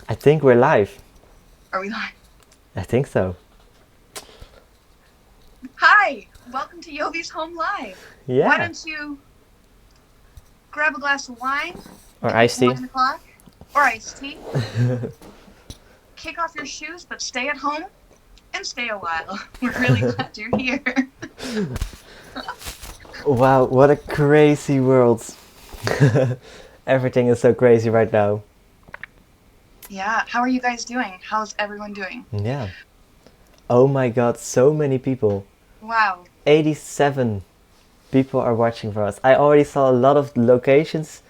I think we're live. Are we live? I think so. Hi! Welcome to Jovie's Home Live. Yeah. Why don't you grab a glass of wine Or if it's iced tea. 9 o'clock, or iced tea. Kick off your shoes, but stay at home and stay a while. We're really glad you're here. Wow, what a crazy world. Everything is so crazy right now. Yeah, how are you guys doing? How's everyone doing? Yeah. Oh my god, so many people. Wow. 87 people are watching for us. I already saw a lot of locations.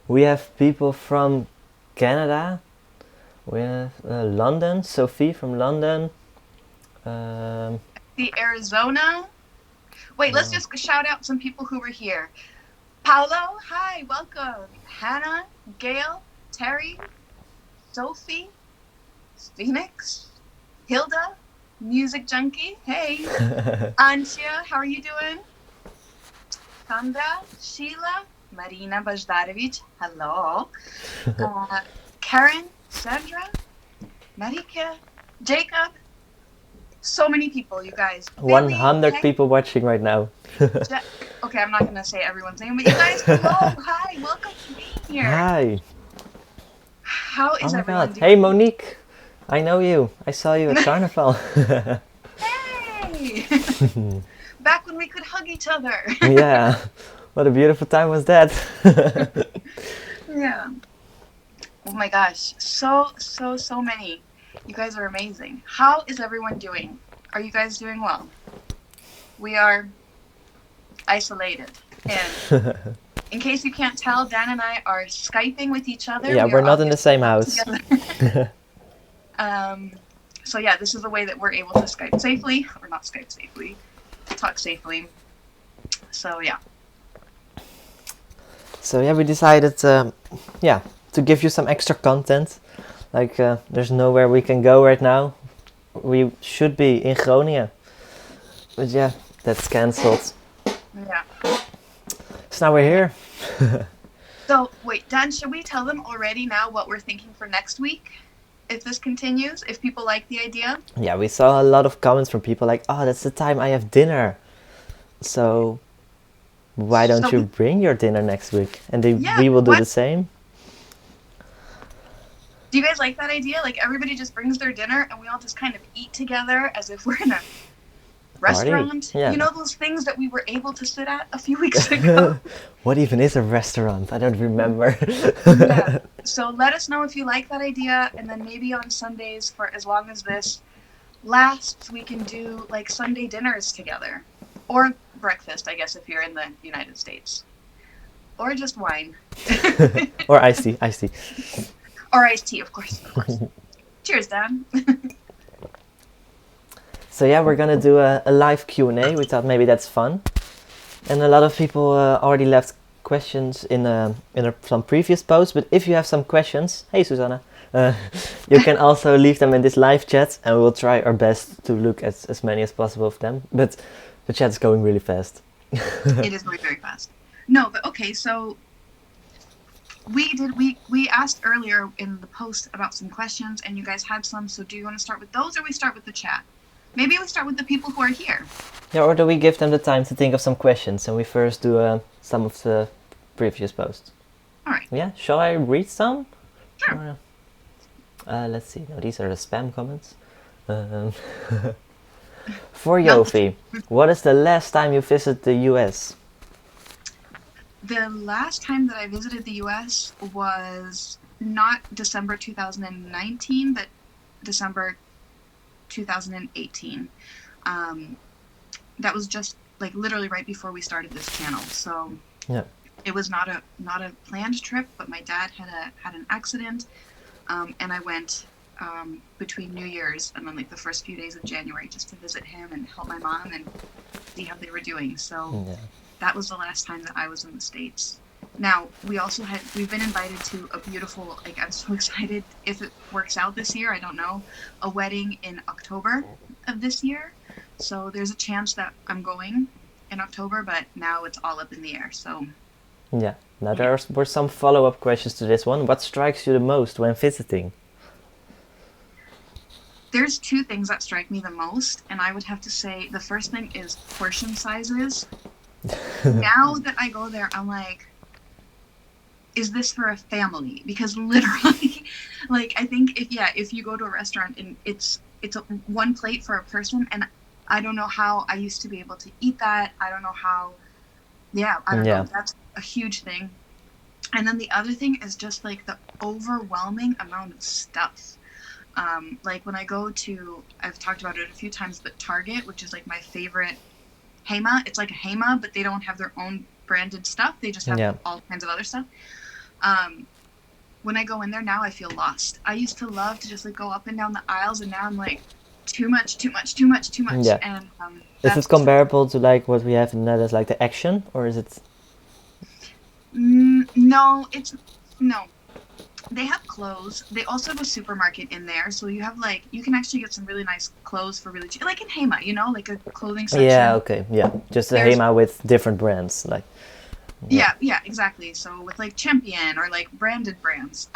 We have people from Canada. We have London, Sophie from London. The Arizona. Wait, let's just shout out some people who were here. Paolo, hi, welcome. Hannah, Gail, Terry, Sophie, Phoenix, Hilda, Music Junkie, hey. Antia, how are you doing? Sandra, Sheila, Marina Bajdarevic, hello. Karen, Sandra, Marika, Jacob. So many people, you guys. 100 people watching right now. Okay, I'm not going to say everyone's name, but you guys, hello, hi, welcome to being here. Hi. How is everyone doing? Hey Monique, I know you. I saw you at Carnival. Hey! Back when we could hug each other. Yeah, what a beautiful time was that. Yeah. Oh my gosh, so many. You guys are amazing. How is everyone doing? Are you guys doing well? We are isolated. And in case you can't tell, Dan and I are Skyping with each other. Yeah, we're not in the same house. So yeah, this is the way that we're able to Skype safely, or not Skype safely, talk safely. So yeah. So yeah, we decided, to give you some extra content. Like, there's nowhere we can go right now. We should be in Groningen, but yeah, that's cancelled. Yeah. So now we're here. So wait, Dan, should we tell them already now what we're thinking for next week? If this continues, if people like the idea? Yeah, we saw a lot of comments from people like, oh, that's the time I have dinner. So why don't you bring your dinner next week? And we will do the same. Do you guys like that idea? Like everybody just brings their dinner and we all just kind of eat together as if we're in a restaurant? Yeah. You know those things that we were able to sit at a few weeks ago? What even is a restaurant? I don't remember. Yeah. So let us know if you like that idea, and then maybe on Sundays, for as long as this lasts, we can do like Sunday dinners together. Or breakfast, I guess, if you're in the United States. Or just wine. Or iced tea. Or iced tea, of course. Cheers, Dan. So yeah, we're gonna do a live Q&A. We thought maybe that's fun. And a lot of people already left questions in some previous posts. But if you have some questions, hey Susanna, you can also leave them in this live chat, and we'll try our best to look at as many as possible of them. But the chat is going really fast. It is going very fast. No, but okay, so we asked earlier in the post about some questions, and you guys had some. So do you want to start with those, or we start with the chat? Maybe we start with the people who are here. Yeah, or do we give them the time to think of some questions, and we first do some of the previous posts? All right. Yeah, shall I read some? Sure. Let's see. No, these are the spam comments. For Jovie, what is the last time you visited the US? The last time that I visited the US was not December 2019, but December 2018. That was just like literally right before we started this channel. So yeah, it was not a planned trip, but my dad had an accident, and I went between New Year's and then like the first few days of January just to visit him and help my mom and see how they were doing. So that was the last time that I was in the States. Now, we've been invited to a beautiful, like, I'm so excited if it works out this year, I don't know, a wedding in October of this year. So there's a chance that I'm going in October, but now it's all up in the air, so. Yeah, now there were some follow-up questions to this one. What strikes you the most when visiting? there's two things that strike me the most, and I would have to say the first thing is portion sizes. Now that I go there, I'm like, is this for a family? Because literally, like, I think if you go to a restaurant and it's one plate for a person, and I don't know how I used to be able to eat that. I don't know how. Yeah, I don't know. That's a huge thing. And then the other thing is just like the overwhelming amount of stuff. Like when I go to, I've talked about it a few times, but Target, which is like my favorite Hema, it's like a Hema, but they don't have their own branded stuff. They just have all kinds of other stuff. When I go in there now, I feel lost. I used to love to just like go up and down the aisles, and now I'm like, too much. Yeah. And is it comparable to like what we have in the Netherlands, like the Action, or is it? No, no. They have clothes. They also have a supermarket in there, so you have like, you can actually get some really nice clothes for really cheap, like in Hema, you know, like a clothing section. Yeah, okay, yeah, just a Hema with different brands, like. Yeah, exactly. So with like Champion or like branded brands.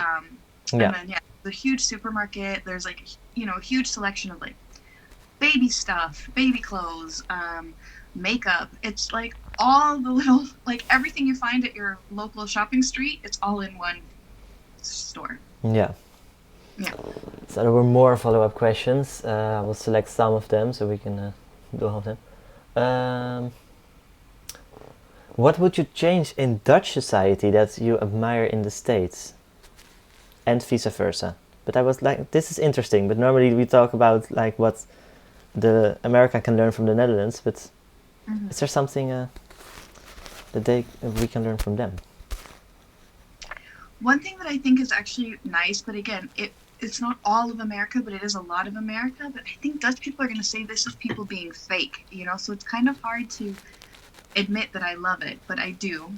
And then the huge supermarket. There's like, you know, a huge selection of like baby stuff, baby clothes, makeup. It's like all the little, like everything you find at your local shopping street, it's all in one store. Yeah. So there were more follow-up questions. I will select some of them so we can do all of them. What would you change in Dutch society that you admire in the States? And vice versa. But I was like, this is interesting, but normally we talk about like what the America can learn from the Netherlands, but is there something that we can learn from them? One thing that I think is actually nice, but again, it's not all of America, but it is a lot of America. But I think Dutch people are going to say this is people being fake, you know? So it's kind of hard to admit that I love it, but I do.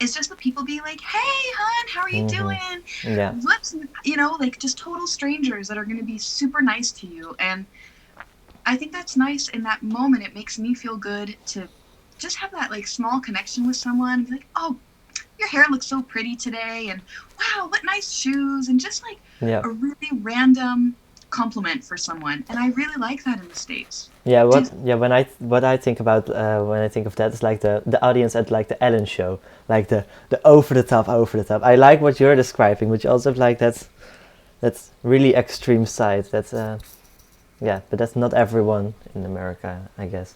It's just the people being like, hey, hon, how are you doing? Yeah. Let's, you know, like just total strangers that are going to be super nice to you. And I think that's nice in that moment. It makes me feel good to just have that like small connection with someone. Be like, oh, your hair looks so pretty today, and wow, what nice shoes, and just like a really random compliment for someone. And I really like that in the States. Yeah, what I think about when I think of that is like the audience at like the Ellen show, like the over the top. I like what you're describing, which also like that's really extreme side. That's but that's not everyone in America, I guess.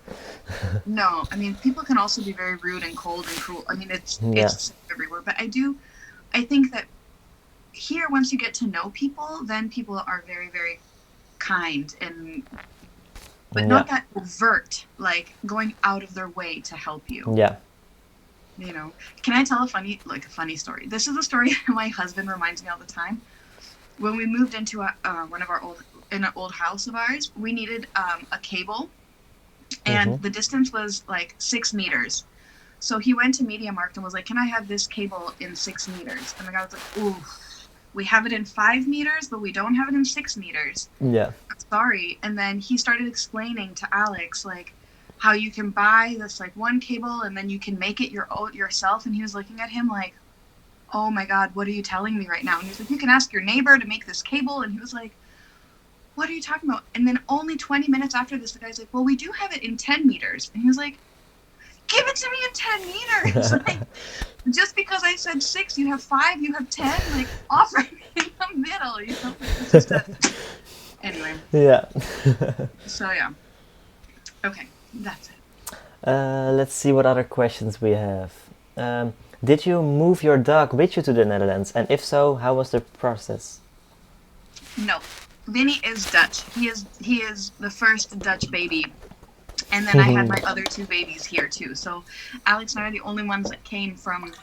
No, I mean, people can also be very rude and cold and cruel. I mean, it's everywhere. But I think that here, once you get to know people, then people are very, very kind, but not that overt, like going out of their way to help you. Yeah. You know, can I tell a funny story? This is a story my husband reminds me all the time. When we moved into an old house of ours, we needed a cable, and the distance was like 6 meters. So he went to Media Markt and was like, can I have this cable in 6 meters? And the guy was like, ooh, we have it in 5 meters, but we don't have it in 6 meters. Yeah. I'm sorry. And then he started explaining to Alex, like, how you can buy this like one cable and then you can make it yourself. And he was looking at him like, oh my God, what are you telling me right now? And he was like, you can ask your neighbor to make this cable. And he was like, what are you talking about? And then only 20 minutes after this, the guy's like, well, we do have it in 10 meters. And he was like, give it to me in 10 meters. Like, just because I said 6, you have 5, you have 10, like, offer me in the middle, you know? It's just anyway. Yeah. So, yeah. Okay, that's it. Let's see what other questions we have. Did you move your dog with you to the Netherlands? And if so, how was the process? No. Vinny is Dutch. He is the first Dutch baby. And then I had my other 2 babies here too. So Alex and I are the only ones that came from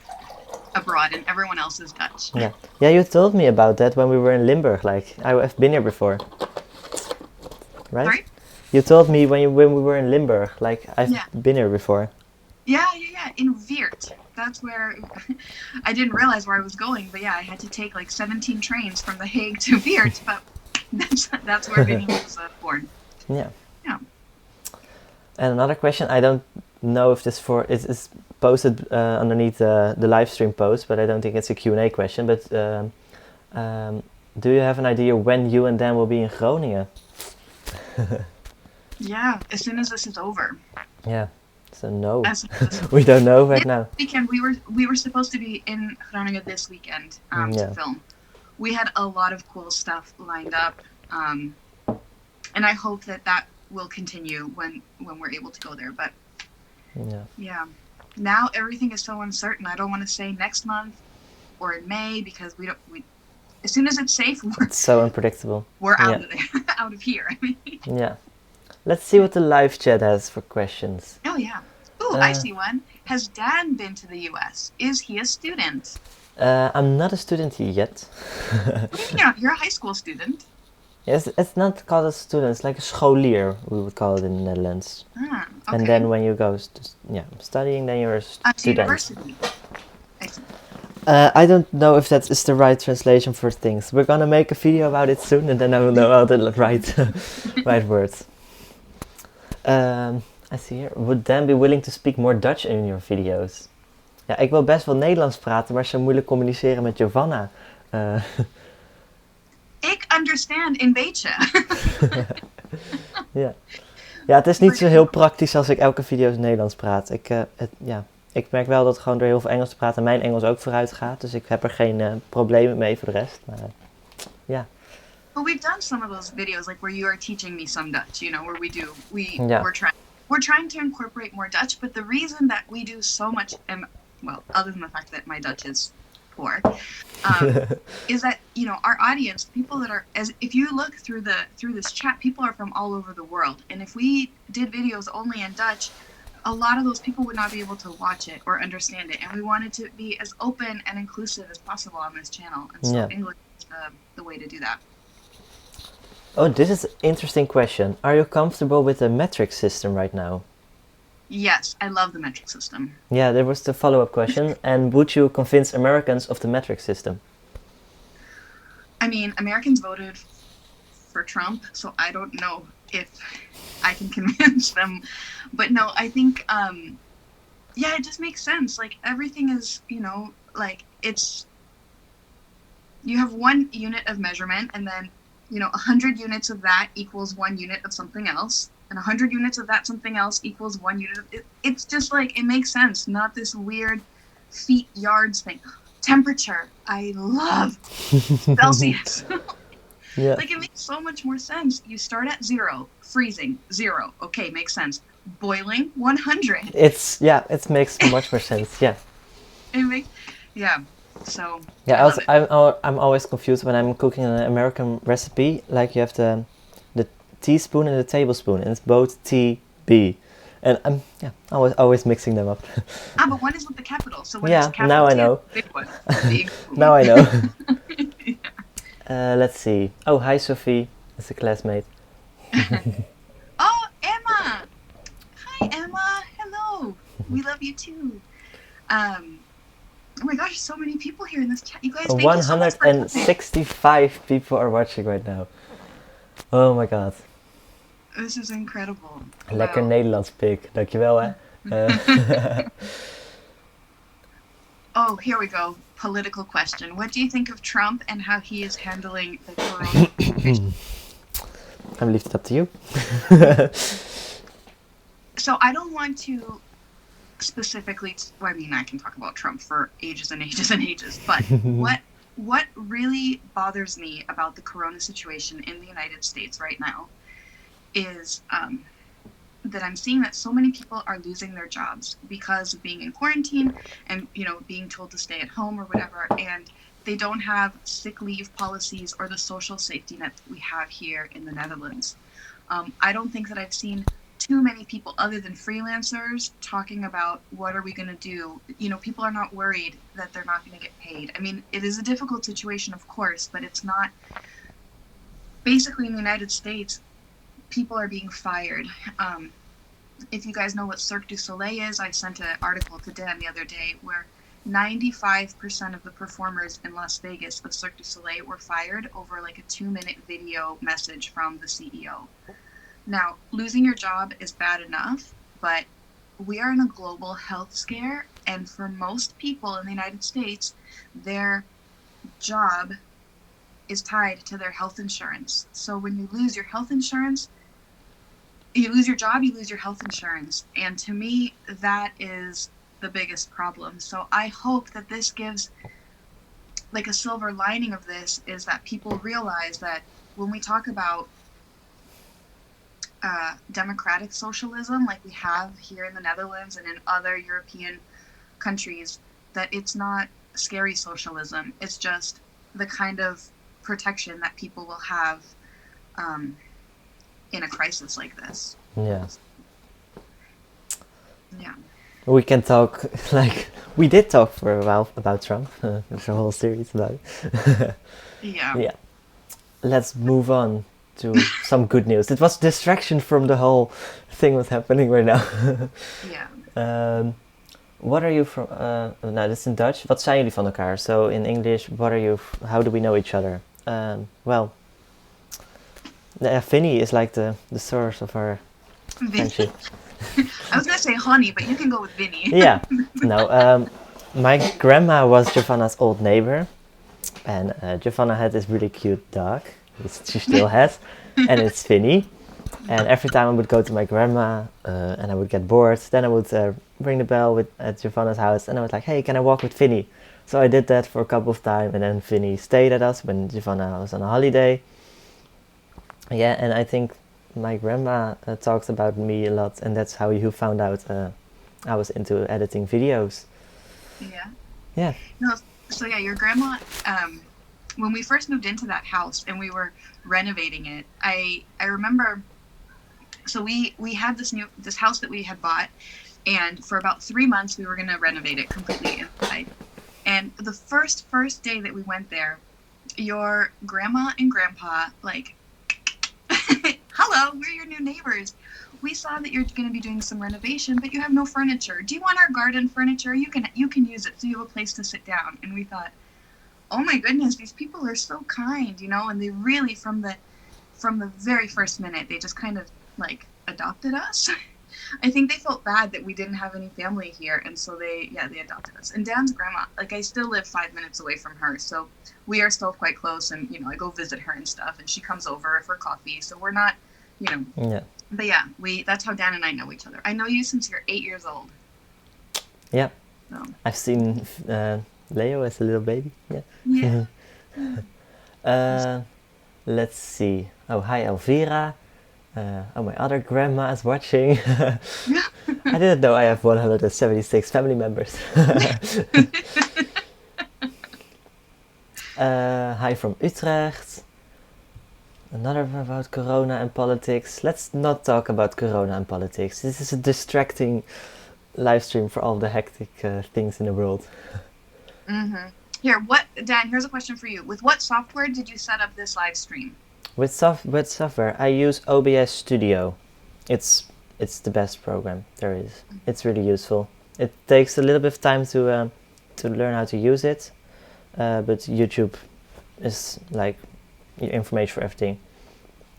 abroad, and everyone else is Dutch. Yeah, you told me about that when we were in Limburg. Like, I've been here before. Right? Sorry? You told me when we were in Limburg. Like, I've been here before. Yeah. In Weert. That's where I didn't realize where I was going, but yeah, I had to take like 17 trains from the Hague to Weert, but that's where Vinny was born. Yeah. Yeah. And another question, I don't know if this is posted underneath the live stream post, but I don't think it's a Q&A question. But do you have an idea when you and Dan will be in Groningen Yeah, as soon as this is over. Yeah. So no, As soon as this is we don't know right this now. weekend, we were supposed to be in Groningen this weekend to Yeah. film. We had a lot of cool stuff lined up, and I hope that will continue when we're able to go there. But Yeah. yeah, now everything is so uncertain. I don't want to say next month or in May because we as soon as it's safe, It's so unpredictable. we're out Yeah. of there, out of here. Yeah. Let's see what the live chat has for questions. Oh yeah. Ooh, I see one. Has Daan been to the U.S.? Is he a student? I'm not a student yet. What do you mean? You're a high school student. Yes, it's not called a student. It's like a scholier, we would call it in the Netherlands. Ah, okay. And then when you go studying, then you're a to student. university. I see. I don't know if that is the right translation for things. We're gonna make a video about it soon, and then I will know all the right words. I see here. Would Dan be willing to speak more Dutch in your videos? Ja, ik wil best wel Nederlands praten, maar het is zo moeilijk communiceren met Giovanna. Ik understand een beetje. Ja. Ja, het is niet zo heel praktisch als ik elke video in Nederlands praat. Ik merk wel dat gewoon door heel veel Engels te praten mijn Engels ook vooruit gaat. Dus ik heb er geen problemen mee voor de rest. Maar ja. Well, we've done some of those videos, like where you are teaching me some Dutch. You know, where Yeah. we're trying to incorporate more Dutch. But the reason that we do so much, well, other than the fact that my Dutch is poor, is that our audience, people that are if you look through this chat, people are from all over the world, and if we did videos only in Dutch, a lot of those people would not be able to watch it or understand it, and we wanted to be as open and inclusive as possible on this channel, and so English is the way to do that. Oh, this is an interesting question. Are you comfortable with the metric system right now? Yes, I love the metric system. Yeah, there was the follow-up question. And would you convince Americans of the metric system? I mean, Americans voted for Trump, so I don't know if I can convince them. But no, I think, it just makes sense. Like, everything is, like, you have one unit of measurement, and then 100 units of that equals 1 unit of something else, and 100 units of that something else equals 1 unit of it's just like, it makes sense, not this weird feet yards thing. Temperature, I love Celsius. Yeah. Like, it makes so much more sense. You start at 0, freezing 0, okay, makes sense. Boiling 100. It makes much more sense. Yeah. So yeah, I'm always confused when I'm cooking an American recipe. Like, you have the teaspoon and the tablespoon, and it's both TB, and I'm always mixing them up. But one is with the capital, so when it's capital now I T, know. big one, big spoon. Now I know. Let's see. Oh, hi Sophie, it's a classmate. Oh, Emma! Hi, Emma. Hello. We love you too. Oh my gosh, so many people here in this chat. You guys, thank you so much for coming. 165 people are watching right now. Oh my god. This is incredible. Lekker Nederlands pik. Dankjewel hè. Oh, here we go. Political question. What do you think of Trump and how he is handling the coronavirus? I leave it up to you. So I don't want to specifically, I can talk about Trump for ages and ages and ages, but what really bothers me about the corona situation in the United States right now is that I'm seeing that so many people are losing their jobs because of being in quarantine and being told to stay at home or whatever, and they don't have sick leave policies or the social safety net that we have here in the Netherlands. I don't think that I've seen too many people other than freelancers talking about what are we going to do. People are not worried that they're not going to get paid. I mean, it is a difficult situation, of course, but it's not. Basically, in the United States, people are being fired. If you guys know what Cirque du Soleil is, I sent an article to Dan the other day where 95% of the performers in Las Vegas of Cirque du Soleil were fired over like a 2-minute video message from the CEO. Now, losing your job is bad enough, but we are in a global health scare, and for most people in the United States, their job is tied to their health insurance. So when you lose your health insurance, you lose your job, you lose your health insurance. And to me, that is the biggest problem. So I hope that this gives, like, a silver lining of this is that people realize that when we talk about democratic socialism, like we have here in the Netherlands and in other European countries, that it's not scary socialism. It's just the kind of protection that people will have in a crisis like this. Yeah. Yeah. We can talk, like, we did talk for a while about Trump. There's a whole series about it. Yeah. Yeah. Let's move on to some good news. It was distraction from the whole thing what's happening right now. Yeah. What are you from? Nou, dat is in Dutch. Wat zijn jullie van elkaar? So in English, what are you? How do we know each other? Well, Vinny is like the source of our friendship. I was gonna say honey, but you can go with Vinny. Yeah. No. My grandma was Giovanna's old neighbor, and Giovanna had this really cute dog, which she still has, and it's Vinny. And every time I would go to my grandma and I would get bored, then I would ring the bell at Giovanna's house, and I was like, "Hey, can I walk with Vinny?" So I did that for a couple of times, and then Vinny stayed at us when Giovanna was on a holiday. Yeah, and I think my grandma talks about me a lot, and that's how you found out I was into editing videos. Yeah. Yeah. No, so yeah, your grandma, when we first moved into that house and we were renovating it, I remember, so we had this house that we had bought, and for about 3 months we were going to renovate it completely inside. And the first day that we went there, your grandma and grandpa, like, hello, we're your new neighbors. We saw that you're going to be doing some renovation, but you have no furniture. Do you want our garden furniture? You can use it so you have a place to sit down. And we thought, oh my goodness, these people are so kind, you know, and they really, from the very first minute, they just kind of like adopted us. I think they felt bad that we didn't have any family here, and so they adopted us. And Dan's grandma, like, I still live 5 minutes away from her, so we are still quite close, and, you know, I go visit her and stuff, and she comes over for coffee, so we're not, you know. Yeah. But yeah, that's how Dan and I know each other. I know you since you're 8 years old. Yeah. So. I've seen Leo as a little baby. Yeah. Yeah. Let's see. Oh, hi Elvira. My other grandma is watching. I didn't know I have 176 family members. Hi from Utrecht. Another about Corona and politics. Let's not talk about Corona and politics. This is a distracting live stream for all the hectic things in the world. Mm-hmm. Here, Dan, here's a question for you. With what software did you set up this live stream? With software, I use OBS Studio. It's the best program there is. It's really useful. It takes a little bit of time to learn how to use it, but YouTube is like information for everything.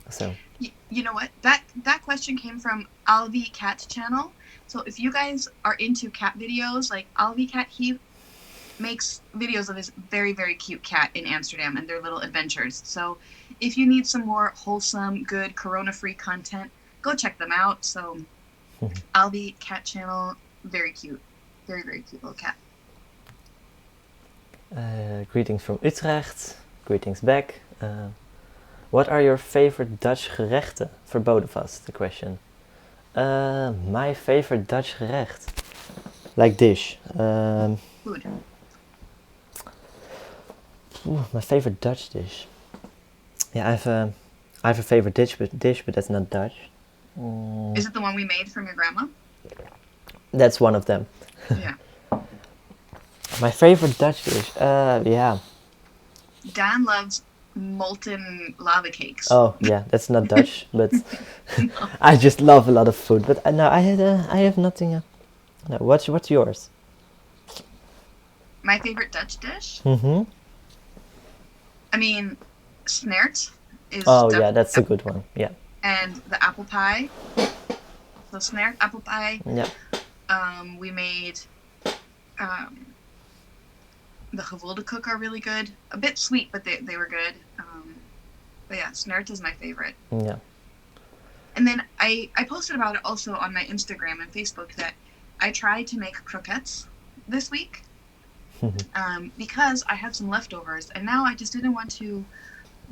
So. You know what? That question came from Alvi Cat channel. So if you guys are into cat videos, like Alvi Cat, he makes videos of his very, very cute cat in Amsterdam and their little adventures. So if you need some more wholesome, good, corona-free content, go check them out. So Alvi Cat channel, very cute. Very, very cute little cat. Greetings from Utrecht. Greetings back. What are your favorite Dutch gerechten? Verboden vast, the question. My favorite Dutch gerecht. Like dish. Food. My favorite Dutch dish. Yeah, I have a favorite dish, but that's not Dutch. Is it the one we made from your grandma? That's one of them. Yeah. My favorite Dutch dish. Yeah. Dan loves molten lava cakes. Oh yeah, that's not Dutch, but no. I just love a lot of food. But no, I have nothing. No, what's yours? My favorite Dutch dish? Mm-hmm. I mean, snert is. Oh yeah, that's a good one. Yeah. And the apple pie. So snert, apple pie. Yeah. We made the gevulde koek are really good. A bit sweet, but they were good. But yeah, snert is my favorite. Yeah. And then I posted about it also on my Instagram and Facebook that I tried to make croquettes this week because I had some leftovers, and now I just didn't want to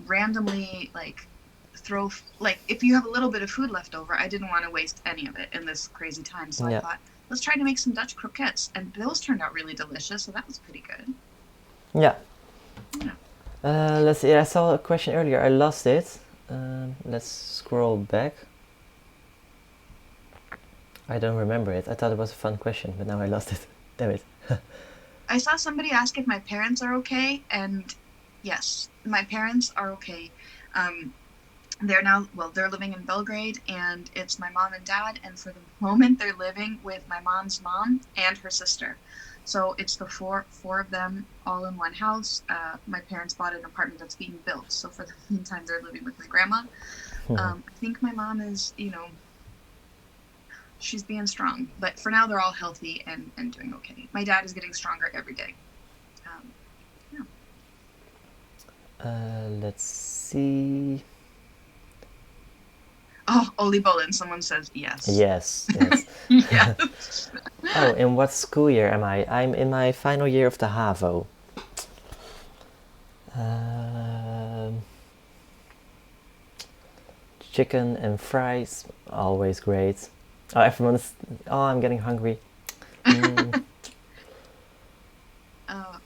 randomly like throw like if you have a little bit of food left over, I didn't want to waste any of it in this crazy time. So I thought, let's try to make some Dutch croquettes, and those turned out really delicious. So that was pretty good. Yeah. Yeah. Let's see. I saw a question earlier. I lost it. Let's scroll back. I don't remember it. I thought it was a fun question, but now I lost it. Damn it. I saw somebody ask if my parents are okay, and yes, my parents are okay. They're living in Belgrade, and it's my mom and dad, and for the moment they're living with my mom's mom and her sister. So it's the four of them all in one house. My parents bought an apartment that's being built, so for the meantime they're living with my grandma. I think my mom is, she's being strong, but for now they're all healthy and doing okay. My dad is getting stronger every day. Let's see. Oh, Oli Bolin, someone says yes. Yes. Yes. Oh, in what school year am I? I'm in my final year of the HAVO. Chicken and fries, always great. Oh, everyone is... Oh, I'm getting hungry.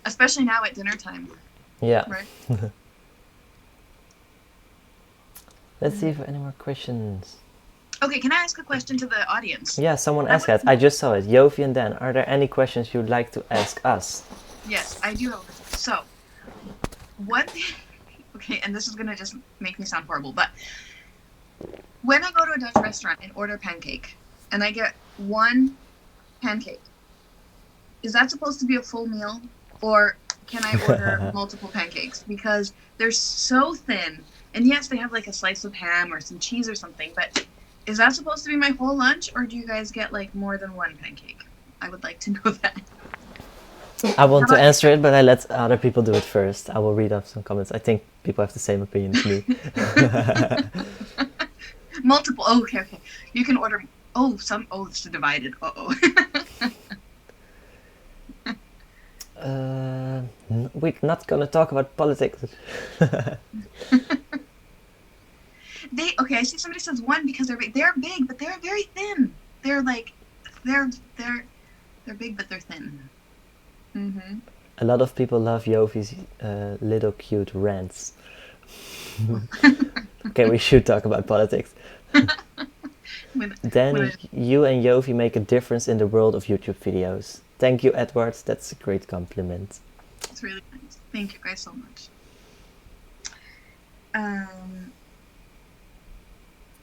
Especially now at dinner time. Yeah. Right? Let's see if any more questions. Okay, can I ask a question to the audience? Yeah, someone asked that. I just saw it. Jovie and Daan, are there any questions you'd like to ask us? Yes, I do have a question. So, what... Okay, and this is going to just make me sound horrible, but when I go to a Dutch restaurant and order pancake, and I get one pancake, is that supposed to be a full meal? Or can I order multiple pancakes? Because they're so thin. And yes, they have like a slice of ham or some cheese or something, but is that supposed to be my whole lunch, or do you guys get like more than one pancake? I would like to know that. I want to answer it, but I let other people do it first. I will read off some comments. I think people have the same opinion as me. Multiple. Oh, okay. You can order. Oh, it's divided. We're not gonna talk about politics. I see somebody says one because they're big. They're big, but they're very thin. They're big, but they're thin. Mm-hmm. A lot of people love Jovie's little cute rants. Okay, we should talk about politics. You and Jovie make a difference in the world of YouTube videos. Thank you, Edward. That's a great compliment. It's really nice. Thank you guys so much.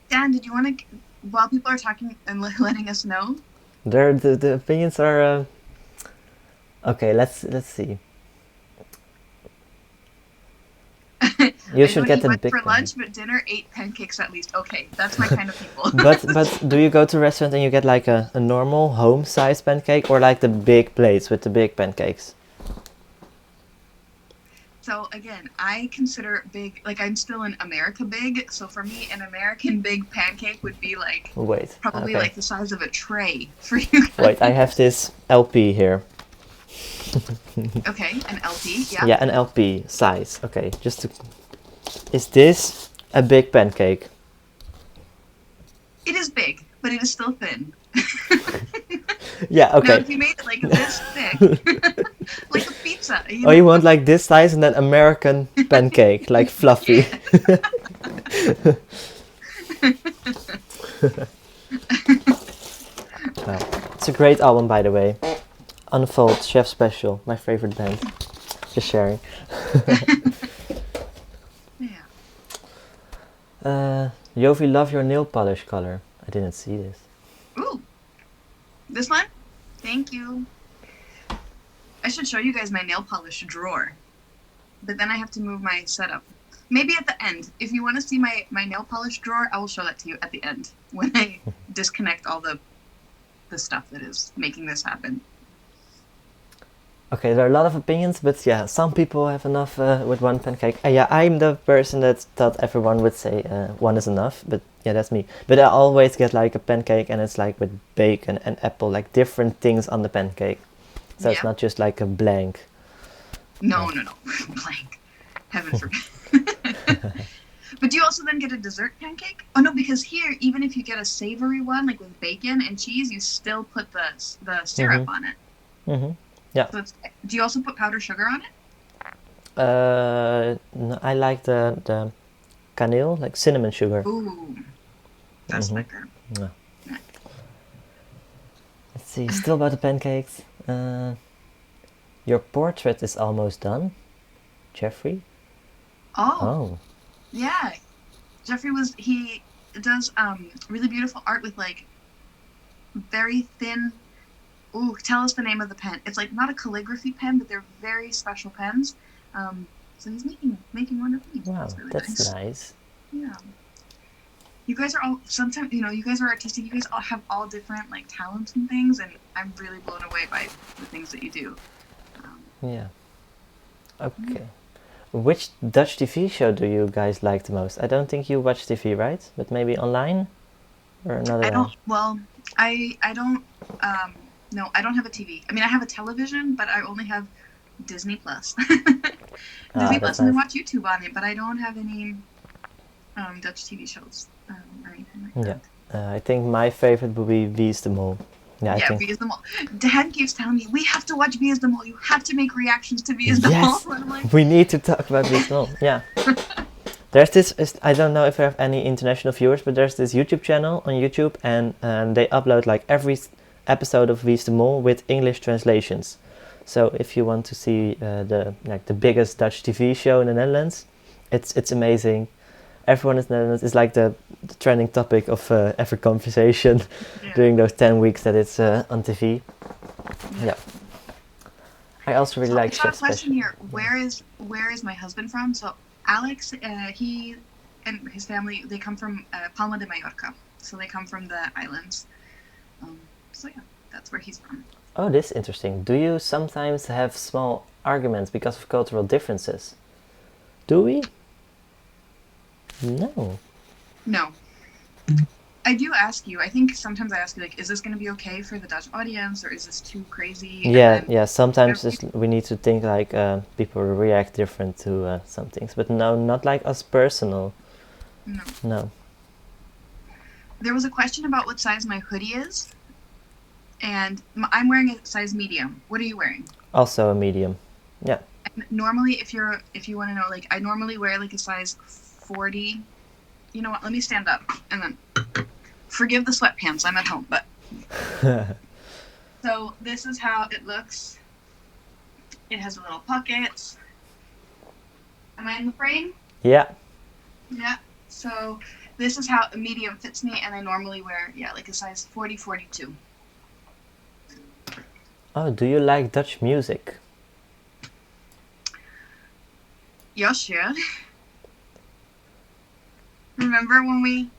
Dan, did you want to, while people are talking and letting us know? The opinions are... Okay, let's see. You should get the big for lunch, but dinner 8 pancakes at least. Okay, that's my kind of people. but do you go to a restaurant and you get like a normal home-sized pancake, or like the big plates with the big pancakes? So again, I consider big, like I'm still in America big, so for me an American big pancake would be like probably like the size of a tray for you guys. Wait, I have this LP here. Okay, an LP, yeah. Yeah, an LP size. Okay, just to... Is this a big pancake? It is big, but it is still thin. Yeah, okay. Now, if you made it like this thick, like a pizza. You want like this size and then American pancake, like fluffy. It's a great album, by the way. Unfold, Chef Special, my favorite band. Just sharing. Jovie, love your nail polish color. I didn't see this. Ooh. This one? Thank you. I should show you guys my nail polish drawer. But then I have to move my setup. Maybe at the end. If you want to see my nail polish drawer, I will show that to you at the end. When I disconnect all the stuff that is making this happen. Okay, there are a lot of opinions, but yeah, some people have enough with one pancake. Yeah, I'm the person that thought everyone would say one is enough, but yeah, that's me. But I always get like a pancake and it's like with bacon and apple, like different things on the pancake. So it's Yeah. not just like a blank. No. Blank. Heaven forbid. But do you also then get a dessert pancake? Oh no, because here, even if you get a savory one, like with bacon and cheese, you still put the syrup on it. Mm-hmm. Yeah. So do you also put powdered sugar on it? No, I like the kaneel, like cinnamon sugar. Ooh, that's better. Yeah. Let's see, still about the pancakes. Your portrait is almost done, Jeffrey. Oh. Yeah. He does really beautiful art with like very thin. Ooh, tell us the name of the pen. It's like not a calligraphy pen, but they're very special pens. So he's making one of these. Wow, Really that's nice. Yeah. You guys are all sometimes you guys are artistic. You guys all have all different like talents and things, and I'm really blown away by the things that you do. Yeah. Okay. Which Dutch TV show do you guys like the most? I don't think you watch TV, right? But maybe online or another. I don't. Well, I don't. No, I don't have a TV. I mean, I have a television, but I only have Disney Plus. Disney Plus, and I watch YouTube on it, but I don't have any Dutch TV shows or anything like that. I think my favorite would be Wie is de Mol. Yeah, Wie is de Mol. Dad keeps telling me, we have to watch Wie is de Mol. You have to make reactions to Wie is de Mol. And I'm like, we need to talk about Wie is de Mol. Yeah. There's this, I don't know if I have any international viewers, but there's this YouTube channel on YouTube, and they upload like every episode of Wie is de Mol with English translations. So if you want to see the biggest Dutch TV show in the Netherlands, it's amazing. Everyone in the Netherlands is like the trending topic of every conversation during those 10 weeks that it's on TV. Yeah. I also really like. I got a question here. Where is my husband from? So Alex, he and his family, they come from Palma de Mallorca. So they come from the islands. So yeah, that's where he's from. Oh, this is interesting. Do you sometimes have small arguments because of cultural differences? Do we? No. No. I do ask you. I think sometimes I ask you, like, is this going to be okay for the Dutch audience, or is this too crazy? Yeah. Sometimes we need to think like people react different to some things, but no, not like us personal. No. There was a question about what size my hoodie is, and I'm wearing a size medium. What are you wearing? Also a medium. Yeah. And normally, if you want to know, like, I normally wear like a size 40. You know what? Let me stand up and then forgive the sweatpants. I'm at home, but so this is how it looks. It has a little pocket. Am I in the frame? Yeah. Yeah. So this is how a medium fits me, and I normally wear like a size 40, 42. Oh, do you like Dutch music? Josje. Remember when we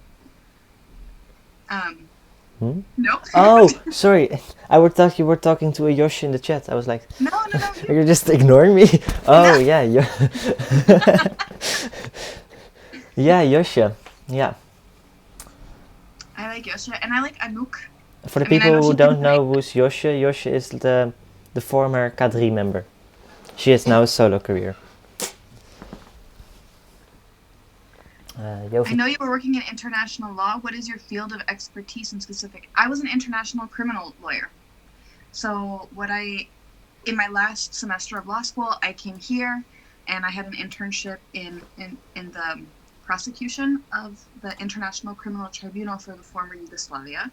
No. Oh, sorry. I thought you were talking to a Yoshi in the chat. I was like, No. You're just ignoring me? Oh, no. Yeah. Yeah, Yoshi. Yeah. I like Josje, and I like Anouk. For the people who don't know who's Yoshi, Yoshi is the former K3 member. She has now a solo career. I know you were working in international law. What is your field of expertise in specific? I was an international criminal lawyer. So in my last semester of law school, I came here and I had an internship in the prosecution of the International Criminal Tribunal for the former Yugoslavia.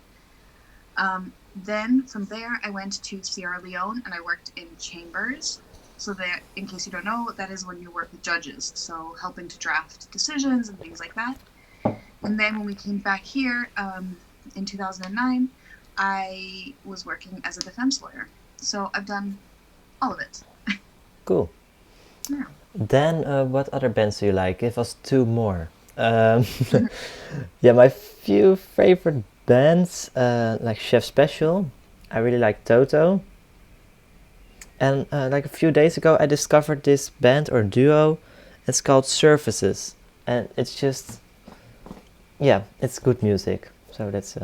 Then from there, I went to Sierra Leone and I worked in chambers. So that, in case you don't know, that is when you work with judges, so helping to draft decisions and things like that. And then when we came back here in 2009, I was working as a defense lawyer. So I've done all of it. Cool. Yeah. Then what other bands do you like? Give us two more. Yeah, my few favorite bands, like Chef Special. I really like Toto. And like a few days ago, I discovered this band or duo. It's called Surfaces, and it's just, yeah, it's good music. So that's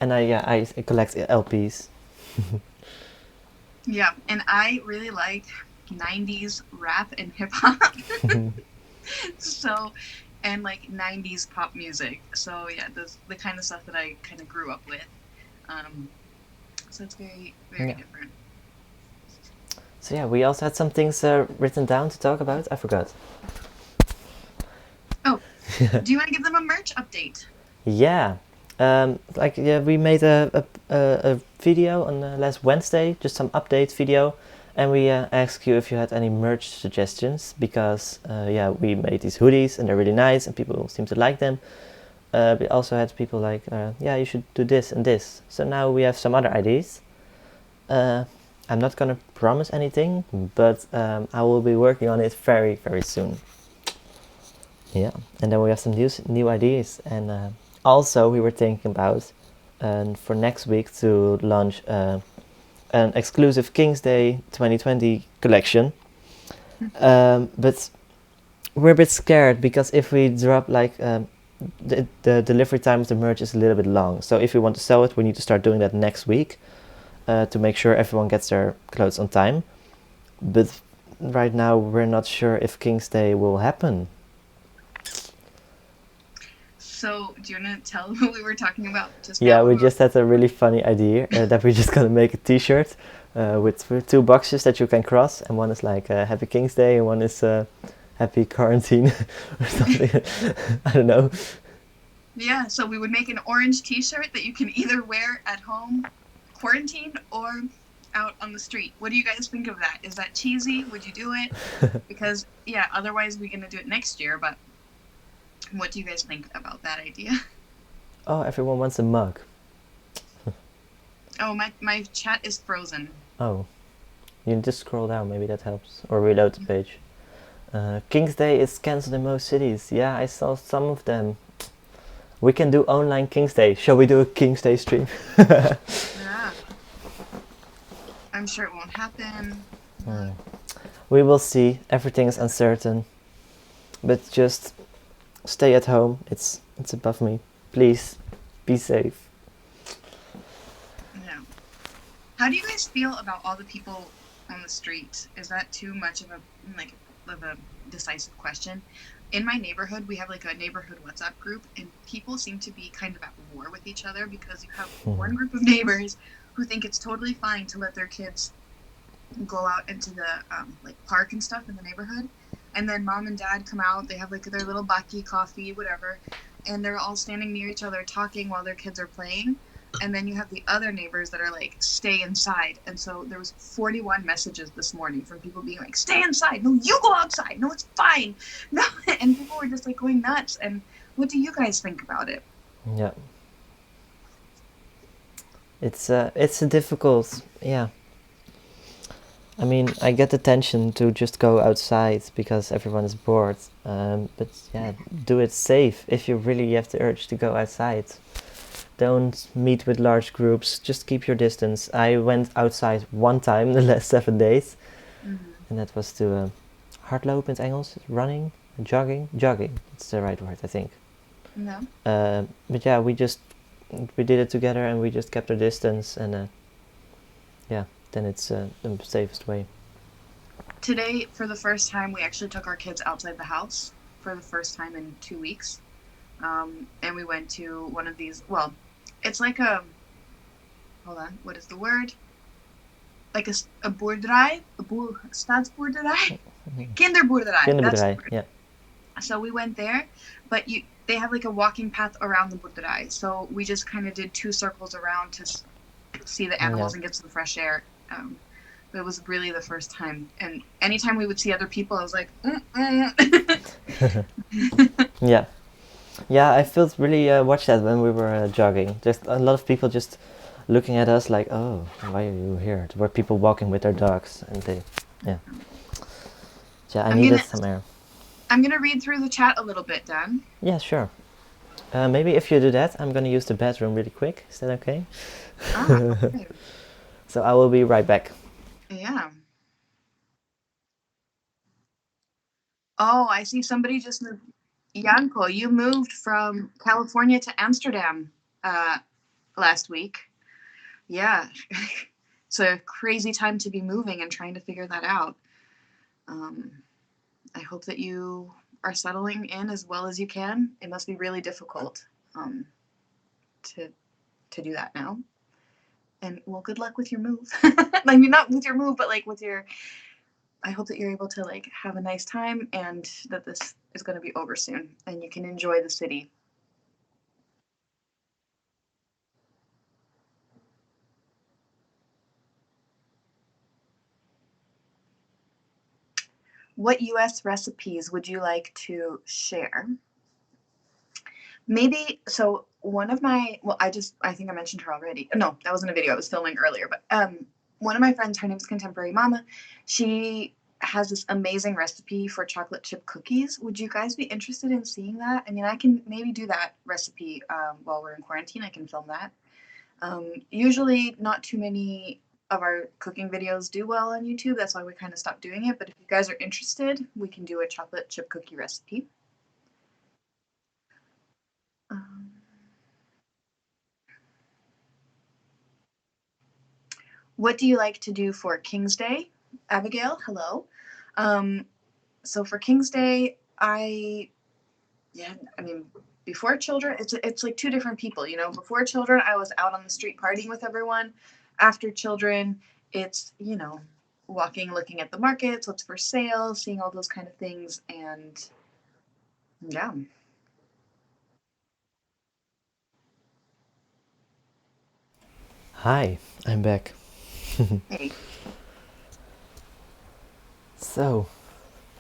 and I collect LPs. Yeah, and I really like 90s rap and hip hop. So, and like 90s pop music. So yeah, the kind of stuff that I kind of grew up with. So it's very, very different. So yeah, we also had some things written down to talk about. I forgot. Oh, do you want to give them a merch update? Yeah. We made a video on last Wednesday, just some update video, and we asked you if you had any merch suggestions, because we made these hoodies and they're really nice and people seem to like them. We also had people like, you should do this and this. So now we have some other ideas. I'm not gonna promise anything, but I will be working on it very, very soon. Yeah, and then we have some new ideas, and also we were thinking about for next week to launch an exclusive King's Day 2020 collection. But we're a bit scared, because if we drop like the delivery time of the merch is a little bit long. So if we want to sell it, we need to start doing that next week to make sure everyone gets their clothes on time. But right now we're not sure if King's Day will happen. So, do you want to tell what we were talking about just Yeah, now? we just had a really funny idea that we're just gonna make a T-shirt with two boxes that you can cross, and one is like Happy King's Day, and one is Happy Quarantine or something. I don't know. Yeah, so we would make an orange T-shirt that you can either wear at home, quarantined, or out on the street. What do you guys think of that? Is that cheesy? Would you do it? Because otherwise we're gonna do it next year. But what do you guys think about that idea? Oh, everyone wants a mug. Oh, my chat is frozen. Oh, you just scroll down, maybe that helps, or reload the page. King's Day is cancelled in most cities. Yeah, I saw some of them. We can do online King's Day. Shall we do a King's Day stream? Yeah. I'm sure it won't happen. We will see. Everything is uncertain. But just stay at home. It's above me. Please, be safe. Yeah. How do you guys feel about all the people on the street? Is that too much of a decisive question? In my neighborhood, we have like a neighborhood WhatsApp group, and people seem to be kind of at war with each other, because you have one group of neighbors who think it's totally fine to let their kids go out into the park and stuff in the neighborhood, and then mom and dad come out, they have like their little baki coffee, whatever, and they're all standing near each other talking while their kids are playing. And then you have the other neighbors that are like, stay inside. And so there was 41 messages this morning from people being like, stay inside. No, you go outside. No, it's fine. No, and people were just like going nuts. And what do you guys think about it? Yeah. It's a difficult, I mean, I get the tension to just go outside because everyone is bored. But do it safe if you really have the urge to go outside. Don't meet with large groups. Just keep your distance. I went outside one time the last 7 days. And that was to hardlopen in het Engels. Running, jogging. It's the right word, I think. No. But yeah, we did it together, and we just kept our distance, and then it's the safest way. Today, for the first time, we actually took our kids outside the house for the first time in 2 weeks. And we went to one of these, well, it's like hold on, what is the word? Like a boerderij, staatsboerderij? Kinderboerderij. Kinderboerderij, yeah. So we went there, but they have like a walking path around the boerderij. So we just kind of did 2 circles around to see the animals and get some fresh air. But it was really the first time. And anytime we would see other people, I was like, Yeah. Yeah, I felt really watched that when we were jogging. Just a lot of people just looking at us like, oh, why are you here? There were people walking with their dogs, and I needed some air. I'm going to read through the chat a little bit, Daan. Yeah, sure. Maybe if you do that, I'm going to use the bathroom really quick. Is that okay? Okay. So I will be right back. Yeah. Oh, I see somebody just moved. Yanko, you moved from California to Amsterdam uh, last week. Yeah. It's a crazy time to be moving and trying to figure that out. Um, I hope that you are settling in as well as you can. It must be really difficult um, to do that now. And well, good luck with your move. I mean, not with your move, but like with your. I hope that you're able to like have a nice time and that this is going to be over soon and you can enjoy the city. What US recipes would you like to share? Maybe so one of my well, I think I mentioned her already. No, that wasn't a video. I was filming earlier, but one of my friends, her name's Contemporary Mama. She has this amazing recipe for chocolate chip cookies. Would you guys be interested in seeing that? I mean, I can maybe do that recipe while we're in quarantine. I can film that. Usually, not too many of our cooking videos do well on YouTube. That's why we kind of stopped doing it. But if you guys are interested, we can do a chocolate chip cookie recipe. Um, what do you like to do for King's Day? Abigail, hello. Um, so for King's Day, I mean, before children, it's like two different people, you know. Before children, I was out on the street partying with everyone. After children, it's walking, looking at the markets, what's for sale, seeing all those kind of things, and yeah. Hi, I'm back. Hey, So,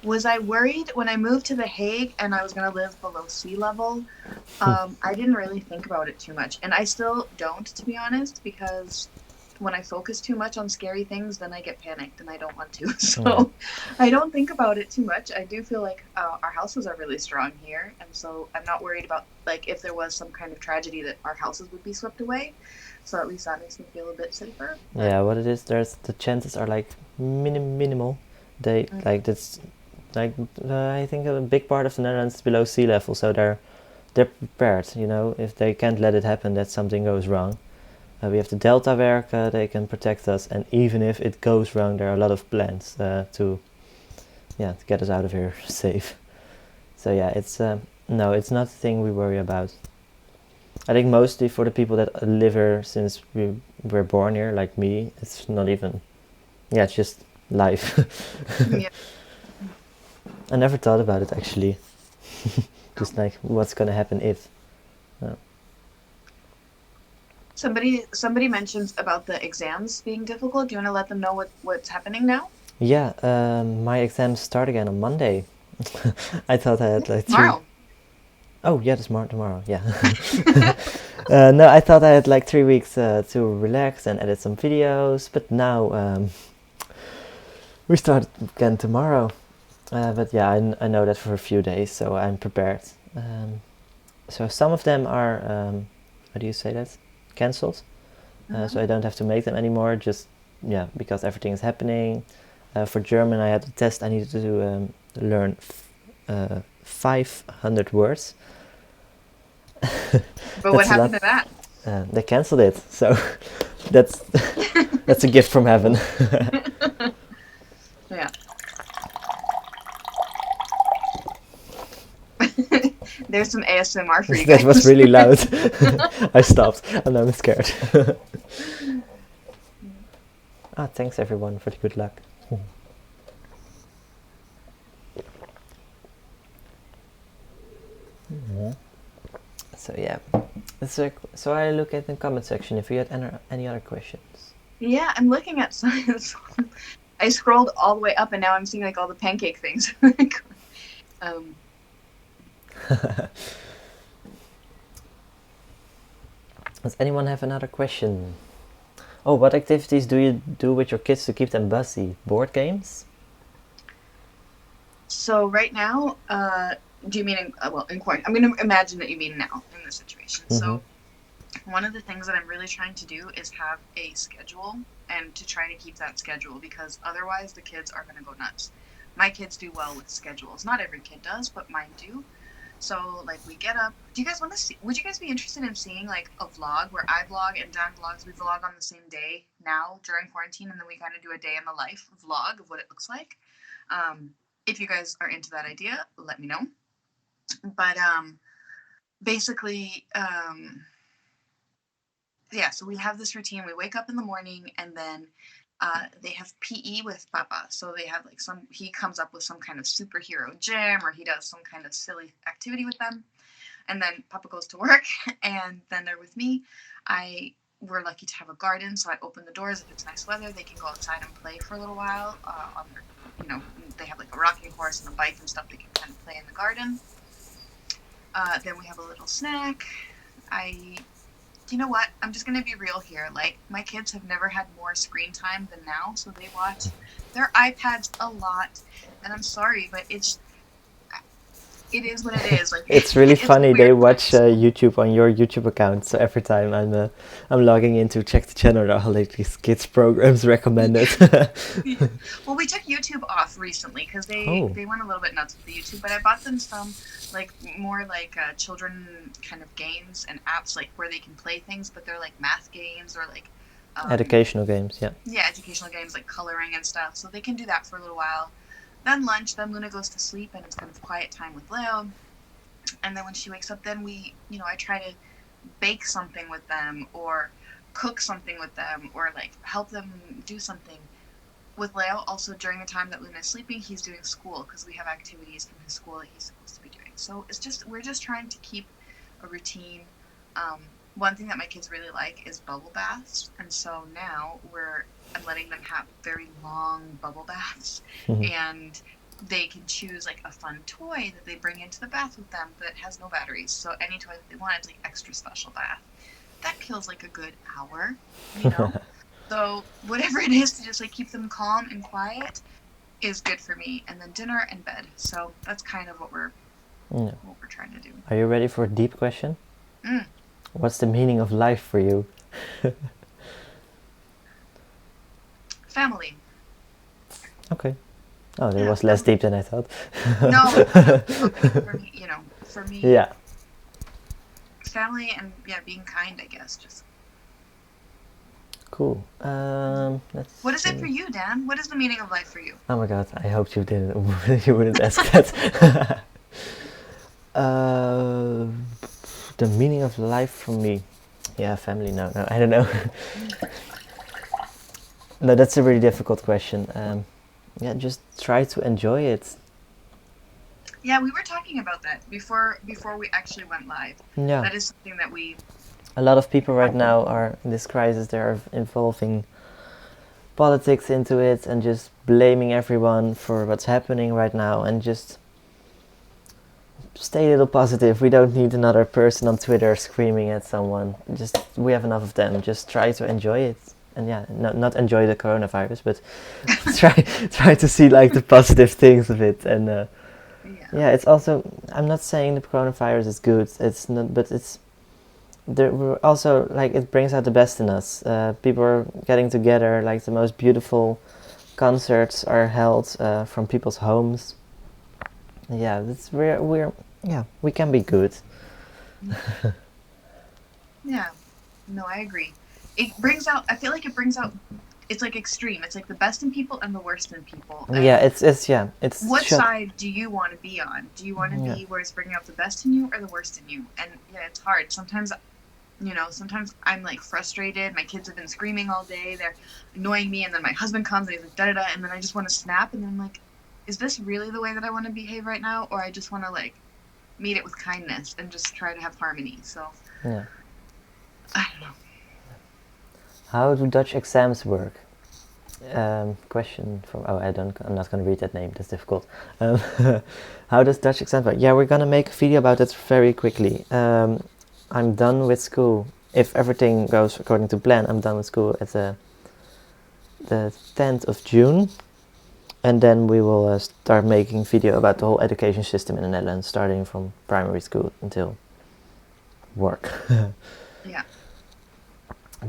was I worried when I moved to The Hague and I was gonna live below sea level? I didn't really think about it too much, and I still don't, to be honest, because when I focus too much on scary things, then I get panicked and I don't want to. yeah. So I don't think about it too much. I do feel like our houses are really strong here, and so I'm not worried about like if there was some kind of tragedy that our houses would be swept away. So at least that makes me feel a bit safer. But Yeah, what it is, there's the chances are like minimal. They like that's like I think a big part of the Netherlands is below sea level, so they're prepared. You know, if they can't let it happen that something goes wrong. We have the Delta werk, they can protect us, and even if it goes wrong, there are a lot of plans to get us out of here safe. So yeah, it's no, it's not a thing we worry about. I think mostly for the people that live here since we were born here, like me, it's not even. Yeah, it's just life. yeah. I never thought about it actually. Just like what's gonna happen if. No. Somebody mentions about the exams being difficult. Do you want to let them know what's happening now? Yeah, my exams start again on Monday. I thought I had like three. Tomorrow. Oh yeah, tomorrow. Yeah. No, I thought I had like 3 weeks to relax and edit some videos, but now we start again tomorrow. But yeah, I know that for a few days, so I'm prepared. So some of them are, how do you say that? Cancelled. So I don't have to make them anymore, just, yeah, because everything is happening. For German, I had a test, I needed to learn 500 words. But what happened to that? They cancelled it, so that's that's a gift from heaven. Yeah. There's some ASMR for you guys. That was really loud. I stopped, and I'm scared. Thanks everyone for the good luck. So yeah, so I look at the comment section if you had any other questions. Yeah, I'm looking at science. I scrolled all the way up, and now I'm seeing like all the pancake things. Does anyone have another question? Oh, what activities do you do with your kids to keep them busy? Board games? So right now, do you mean in quarantine? I'm going to imagine that you mean now in this situation. So one of the things that I'm really trying to do is have a schedule and to try to keep that schedule, because otherwise the kids are going to go nuts. My kids do well with schedules. Not every kid does, but mine do. So, like, we get up. Do you guys want to see? Would you guys be interested in seeing, like, a vlog where I vlog and Daan vlogs? We vlog on the same day now during quarantine, and then we kind of do a day in the life vlog of what it looks like. If you guys are into that idea, let me know. But basically, yeah, so we have this routine. We wake up in the morning, and then they have PE with Papa. So they have, like, he comes up with some kind of superhero gym, or he does some kind of silly activity with them. And then Papa goes to work, and then they're with me. We're lucky to have a garden, so I open the doors. If it's nice weather, they can go outside and play for a little while. They have, like, a rocking horse and a bike and stuff. They can kind of play in the garden. Then we have a little snack. You know what? I'm just going to be real here. Like, my kids have never had more screen time than now, so they watch their iPads a lot. And I'm sorry, but it is what it is. Like, it's really funny. They watch YouTube on your YouTube account, so every time I'm logging in to check the channel, there are all these kids programs recommended. Yeah. Well, we took YouTube off recently because they went a little bit nuts with the YouTube, but I bought them some, like, more like children kind of games and apps, like, where they can play things, but they're like math games or like educational games. Yeah, educational games like coloring and stuff, so they can do that for a little while. Then lunch, then Luna goes to sleep, and it's kind of quiet time with Leo. And then when she wakes up, then I try to bake something with them or cook something with them or, like, help them do something. With Leo, also during the time that Luna's sleeping, he's doing school because we have activities from his school that he's supposed to be doing. So we're just trying to keep a routine. One thing that my kids really like is bubble baths, and so now I'm letting them have very long bubble baths, and they can choose, like, a fun toy that they bring into the bath with them that has no batteries. So any toy that they want, it's like extra special bath. That kills, like, a good hour, So whatever it is to just, like, keep them calm and quiet is good for me. And then dinner and bed. So that's kind of what we're trying to do. Are you ready for a deep question? Mm. What's the meaning of life for you? Family. Okay. Oh, that was less deep than I thought. No, for me, yeah. Family and being kind, I guess. Just cool. What is it for you, Dan? What is the meaning of life for you? Oh my God! I hoped you wouldn't ask that. The meaning of life for me, family. No, I don't know. No, that's a really difficult question. Just try to enjoy it. Yeah, we were talking about that before we actually went live. Yeah. That is something that a lot of people right now are in this crisis. They're involving politics into it and just blaming everyone for what's happening right now, and just stay a little positive. We don't need another person on Twitter screaming at someone. We have enough of them. Just try to enjoy it. And not enjoy the coronavirus, but try to see, like, the positive things of it. And it's also, I'm not saying the coronavirus is good. It's not, but we're also, like, it brings out the best in us. People are getting together. Like, the most beautiful concerts are held from people's homes. Yeah, we can be good. Yeah, no, I agree. I feel like it brings out, it's like extreme. It's like the best in people and the worst in people. And it's what side do you want to be on? Do you want to be where it's bringing out the best in you or the worst in you? And it's hard. Sometimes I'm, like, frustrated. My kids have been screaming all day. They're annoying me, and then my husband comes and he's like da-da-da, and then I just want to snap, and then I'm like, is this really the way that I want to behave right now, or I just want to, like, meet it with kindness and just try to have harmony? So I don't know. How do Dutch exams work? Question from I'm not going to read that name. That's difficult. How does Dutch exams work? Yeah, we're going to make a video about that very quickly. I'm done with school. If everything goes according to plan, I'm done with school at the 10th of June. And then we will start making video about the whole education system in the Netherlands, starting from primary school until work. Yeah.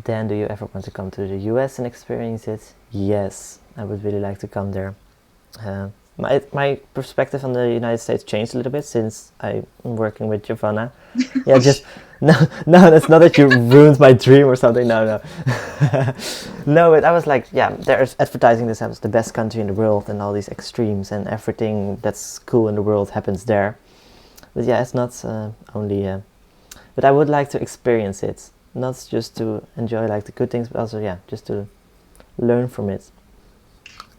Dan, do you ever want to come to the US and experience it? Yes, I would really like to come there. My perspective on the United States changed a little bit since I'm working with Giovanna. Yeah, just no, that's not that you ruined my dream or something. No. No, but I was like, yeah, there's advertising this as the best country in the world and all these extremes and everything that's cool in the world happens there. But yeah, it's not only. But I would like to experience it, not just to enjoy like the good things, but also just to learn from it.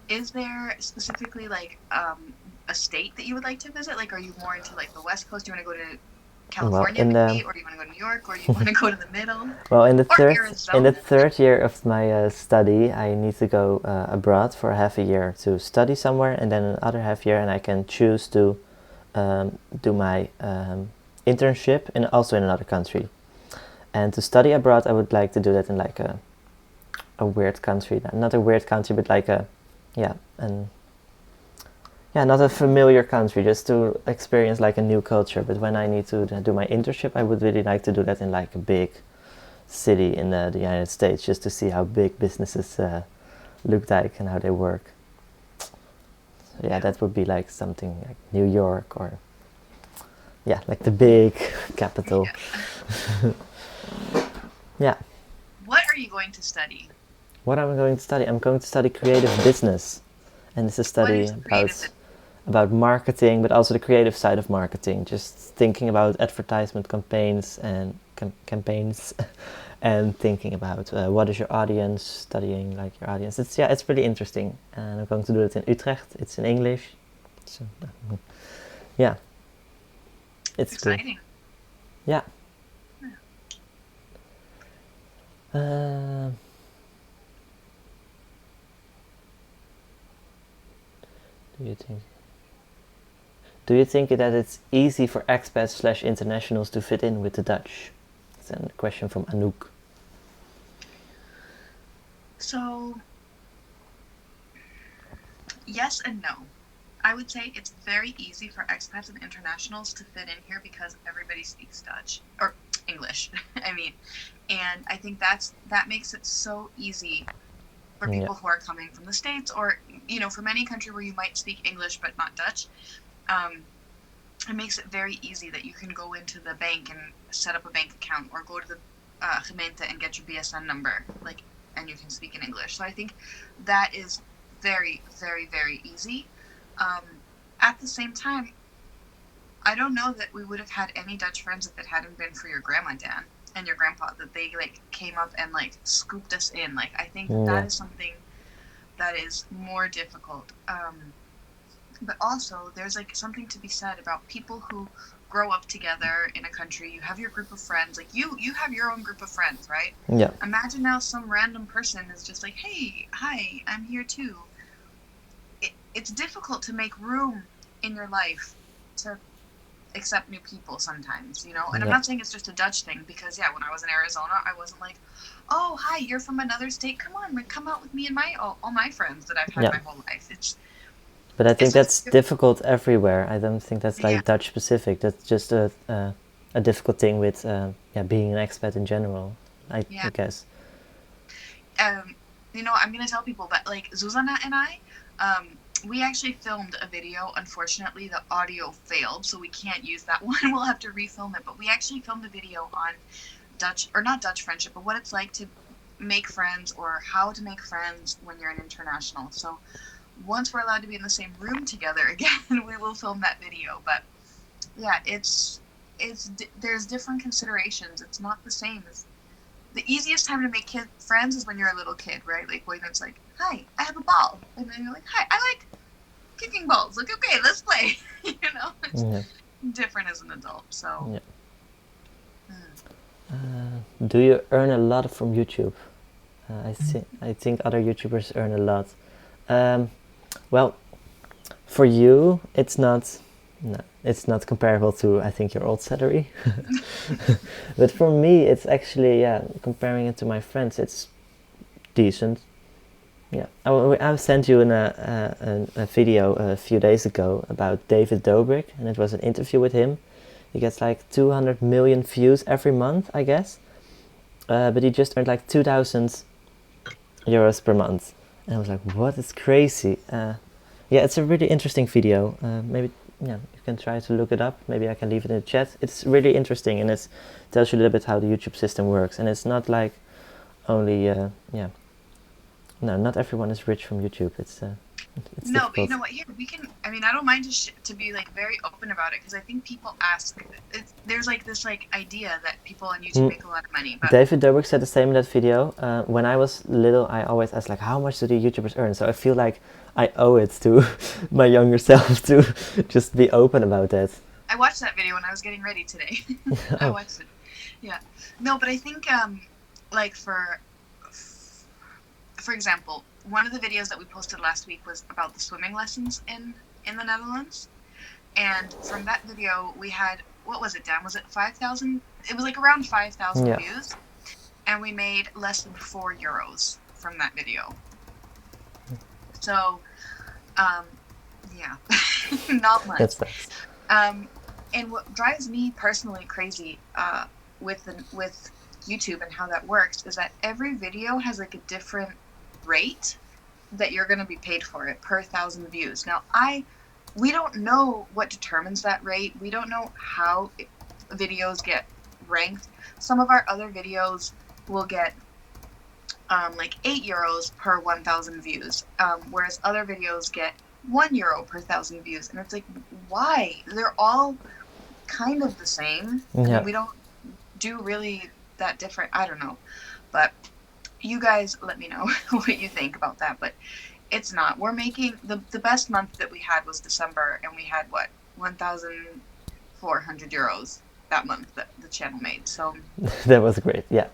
Is there specifically like a state that you would like to visit? Like, are you more into like the West Coast? Do you want to go to California maybe, or do you want to go to New York, or do you want to go to the middle? Well, in the Arizona? third year of my study, I need to go abroad for half a year to study somewhere, and then another half year, and I can choose to do my internship and also in another country. And to study abroad, I would like to do that in like a weird country, not a weird country, but like not a familiar country, just to experience like a new culture. But when I need to do my internship, I would really like to do that in like a big city in the United States, just to see how big businesses look like and how they work. So that would be like something like New York or like the big capital. Yeah. What are you going to study? What am I going to study? I'm going to study creative business, and it's a study about marketing, but also the creative side of marketing. Just thinking about advertisement campaigns and campaigns, and thinking about what is your audience, studying like your audience. It's really interesting, and I'm going to do it in Utrecht. It's in English, so it's exciting. Cool. Yeah. Do you think that it's easy for expats / internationals to fit in with the Dutch? It's a question from Anouk. So, yes and no. I would say it's very easy for expats and internationals to fit in here because everybody speaks Dutch or English. I mean, and I think that makes it so easy for people who are coming from the States, or from any country where you might speak English but not Dutch. It makes it very easy that you can go into the bank and set up a bank account, or go to the gemeente and get your BSN number, and you can speak in English. So I think that is very, very, very easy. At the same time, I don't know that we would have had any Dutch friends if it hadn't been for your grandma, Dan, and your grandpa, that they came up and scooped us in. I think that is something that is more difficult. But also, there's something to be said about people who grow up together in a country. You have your group of friends. You have your own group of friends, right? Yeah. Imagine now some random person is just like, hey, hi, I'm here too. It's difficult to make room in your life to accept new people sometimes, And I'm not saying it's just a Dutch thing, because when I was in Arizona, I wasn't like, oh, hi, you're from another state, come on, come out with me and all my friends that I've had my whole life. But I think that's difficult everywhere. I don't think that's Dutch specific. That's just a difficult thing with being an expat in general, I guess. I'm gonna tell people that Zuzana and I, we actually filmed a video. Unfortunately, the audio failed, so we can't use that one. We'll have to refilm it. But we actually filmed a video on Dutch, or not Dutch friendship, but what it's like to make friends, or how to make friends when you're an international. So once we're allowed to be in the same room together again, we will film that video. But there's different considerations. It's not the same. The easiest time to make friends is when you're a little kid, right? When it's like, hi, I have a ball. And then you're like, hi, I like kicking balls. Okay, let's play. It's different as an adult. So. Do you earn a lot from YouTube? I think other YouTubers earn a lot. Well, for you, it's not comparable to, I think, your old salary. But for me, it's actually, comparing it to my friends, it's decent. Yeah, I sent you a video a few days ago about David Dobrik, and it was an interview with him. He gets 200 million views every month, I guess. but he just earned like 2,000 euros per month. And I was like, what? It's crazy. Yeah, it's a really interesting video. Maybe you can try to look it up. Maybe I can leave it in the chat. It's really interesting, and it tells you a little bit how the YouTube system works. And it's not like only no, not everyone is rich from YouTube. It's No, difficult. but you know what? Here we can. I mean, I don't mind to be like very open about it, because I think people ask. There's like this like idea that people on YouTube make a lot of money. But David Dobrik said the same in that video. When I was little, I always asked like, how much do the YouTubers earn? So I feel like I owe it to my younger self to just be open about that. I watched that video when I was getting ready today. I watched it. Yeah. No, but I think like for example, one of the videos that we posted last week was about the swimming lessons in the Netherlands. And from that video, we had, what was it, Dan? Was it 5,000? It was like around 5,000 views. And we made less than €4 from that video. So, yeah, not much. That's nice. And what drives me personally crazy with YouTube and how that works is that every video has like a different rate that you're going to be paid for it per 1,000 views. Now, we don't know what determines that rate. We don't know how videos get ranked. Some of our other videos will get like €8 per 1,000 views, whereas other videos get €1 per 1,000 views. And it's like, why? They're all kind of the same. Yeah. I mean, we don't do really that different. I don't know. But you guys let me know what you think about that. But it's not. We're making the best month that we had was December, and we had what, €1,400 that month that the channel made. So that was great. Yeah.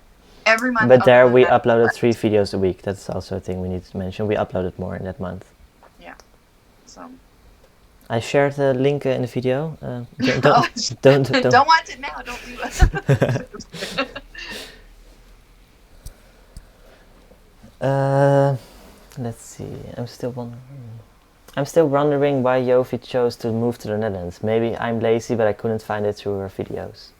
Every month. But there we uploaded 3 videos a week. That's also a thing we need to mention. We uploaded more in that month. Yeah. So. I shared the link in the video. Don't Don't watch it now. Don't do it. Let's see. I'm still wondering why Jovie chose to move to the Netherlands. Maybe I'm lazy, but I couldn't find it through her videos.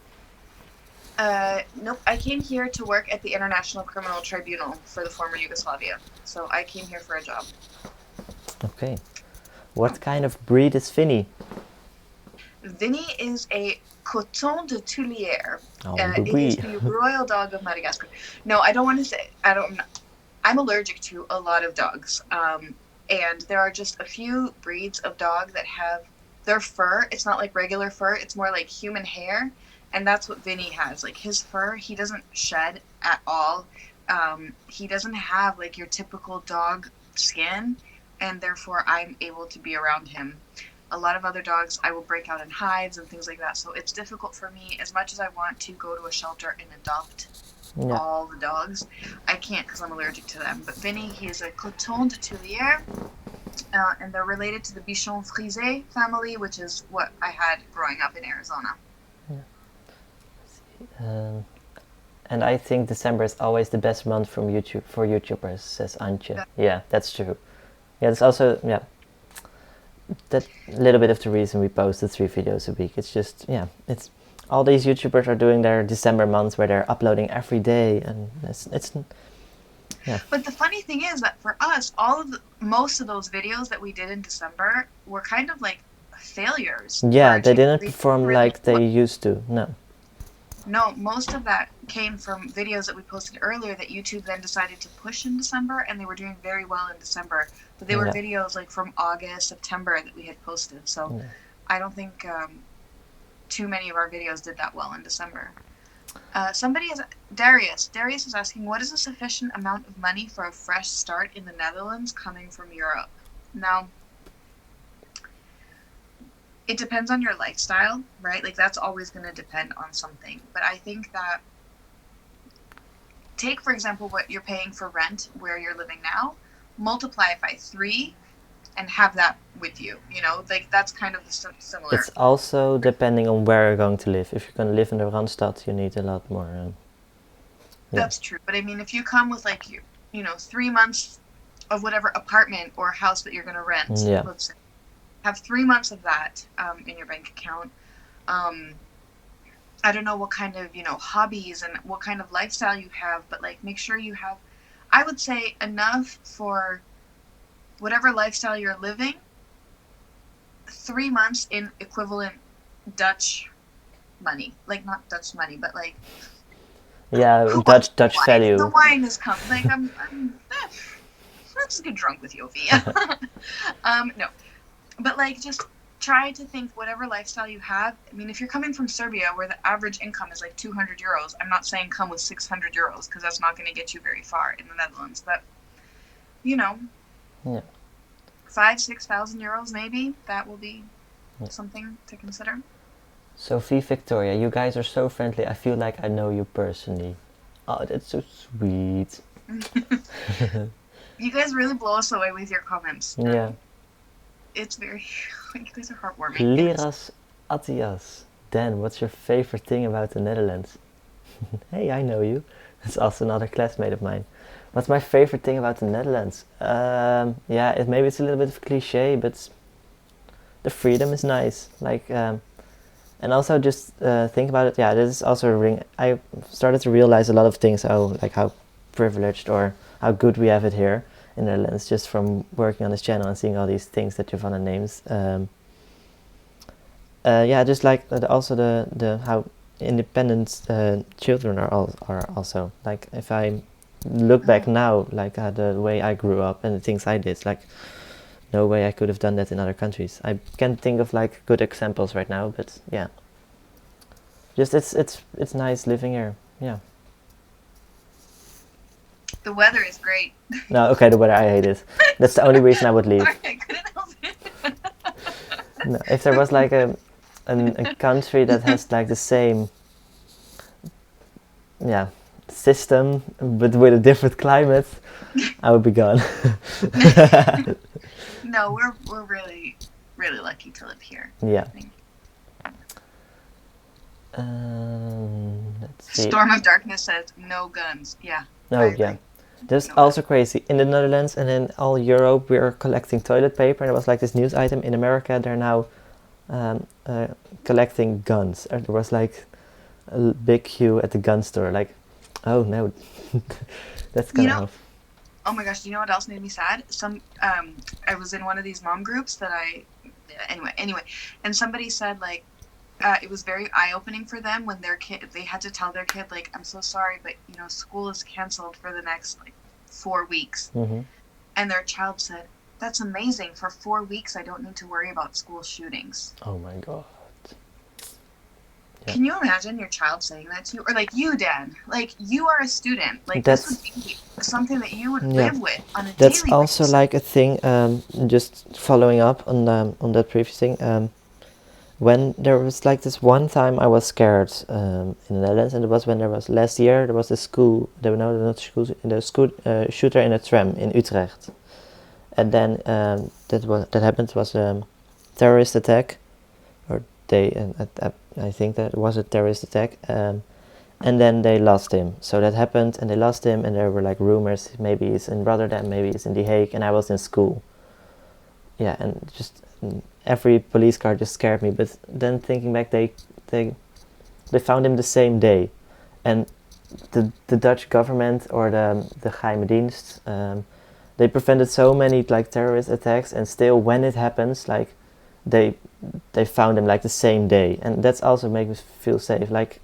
Nope. I came here to work at the International Criminal Tribunal for the former Yugoslavia. So I came here for a job. Okay. What kind of breed is Vinny? Vinny is a Coton de Tulier. Oh, it is the royal dog of Madagascar. No, I don't want to say. I'm allergic to a lot of dogs. And there are just a few breeds of dog that have their fur. It's not like regular fur. It's more like human hair. And that's what Vinny has. Like his fur, he doesn't shed at all. He doesn't have like your typical dog skin. And therefore I'm able to be around him. A lot of other dogs, I will break out in hives and things like that. So it's difficult for me, as much as I want to go to a shelter and adopt all the dogs, I can't because I'm allergic to them. But Vinny, he is a Coton de Tulier, and they're related to the Bichon Frise family, which is what I had growing up in Arizona. Yeah. And I think December is always the best month for YouTubers, says Antje. Yeah, that's true. Yeah, it's also, that little bit of the reason we posted 3 videos a week. It's just, it's all these YouTubers are doing their December months where they're uploading every day, and it's But the funny thing is that for us, most of those videos that we did in December were kind of like failures. Yeah, they didn't perform like they used to. No, most of that came from videos that we posted earlier that YouTube then decided to push in December, and they were doing very well in December. But they were videos like from August, September that we had posted. So I don't think too many of our videos did that well in December. Darius is asking, what is a sufficient amount of money for a fresh start in the Netherlands coming from Europe? Now, it depends on your lifestyle, right? Like that's always going to depend on something. But I think that, take for example what you're paying for rent where you're living now, multiply it by 3 and have that with you, like that's kind of similar. It's also depending on where you're going to live. If you're going to live in the Randstad, you need a lot more. That's true. But I mean, if you come with like, 3 months of whatever apartment or house that you're going to rent, let's say, have 3 months of that in your bank account. I don't know what kind of, hobbies and what kind of lifestyle you have, but like make sure you have, I would say, enough for whatever lifestyle you're living, 3 months in equivalent Dutch money. Like not Dutch money, but like Yeah, who wants Dutch wine? The value. wine is coming. Like let's just get drunk with Jovie. No, but like just try to think whatever lifestyle you have. I mean, if you're coming from Serbia where the average income is like 200 euros, I'm not saying come with 600 euros because that's not going to get you very far in the Netherlands. But Yeah. 5,000-6,000 euros maybe, that will be Yeah. something to consider. Sophie Victoria, you guys are so friendly. I feel like I know you personally. Oh, that's so sweet. You guys really blow us away with your comments. Yeah. It's very, you guys are heartwarming. Liras Atias. Dan, what's your favorite thing about the Netherlands? Hey, I know you. That's also another classmate of mine. What's my favorite thing about the Netherlands? Yeah, maybe it's a little bit of cliche, but the freedom is nice. Like, and also just think about it. Yeah, this is also a ring. I started to realize a lot of things. How privileged or how good we have it here in the Netherlands, just from working on this channel and seeing all these things that Giovanna names. Yeah, just like also the how independent children are also. Like if I look back now, like the way I grew up and the things I did, like no way I could have done that in other countries. I can't think of like good examples right now, but yeah, just it's nice living here. Yeah. The weather is great. No, okay, the weather I hate it. That's the only reason I would leave. Sorry, I couldn't help it. No, if there was like a country that has like the same, yeah, system but with a different climate, I would be gone. No, we're really lucky to live here. Yeah. I think. Let's see. Storm of Darkness says no guns. Yeah. Oh yeah. That's No also crazy. In the Netherlands and in all Europe, we are collecting toilet paper. And there was like this news item in America. They're now collecting guns. There was like a big queue at the gun store. Like, oh no, that's gonna help. Oh my gosh! Do you know what else made me sad? I was in one of these mom groups that anyway, and somebody said like. It was very eye-opening for them when they had to tell their kid, like, I'm so sorry, but, school is canceled for the next, 4 weeks. Mm-hmm. And their child said, that's amazing. For 4 weeks, I don't need to worry about school shootings. Oh my god. Yeah. Can you imagine your child saying that to you? Or, like, you, Dan. Like, you are a student. Like, this would be something that you would live with on a daily basis. That's also, like, a thing, just following up on that previous thing, when there was like this one time I was scared in the Netherlands, and it was when there was last year there was a school, shooter in a tram in Utrecht, and then that happened was a terrorist attack, or I think that was a terrorist attack, and then they lost him. So that happened, and they lost him, and there were like rumors maybe he's in Rotterdam, maybe he's in The Hague, and I was in school. Yeah, and just. Every police car just scared me, but then thinking back, they found him the same day, and the Dutch government or the Geheime Dienst, they prevented so many like terrorist attacks, and still when it happens, like they found him like the same day, and that's also make me feel safe. Like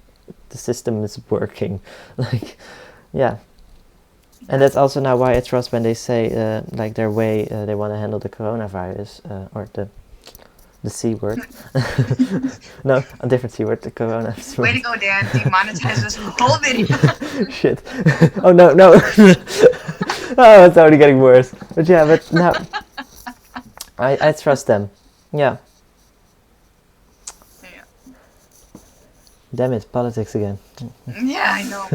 the system is working, like yeah. And that's also now why I trust when they say like their way they want to handle the coronavirus or the C word. No, a different C word, the corona. Way to go, Dan. Demonetize this whole video. Shit. Oh no. Oh, it's already getting worse. But yeah, but now I trust them. Yeah. Damn it, politics again. Yeah, I know.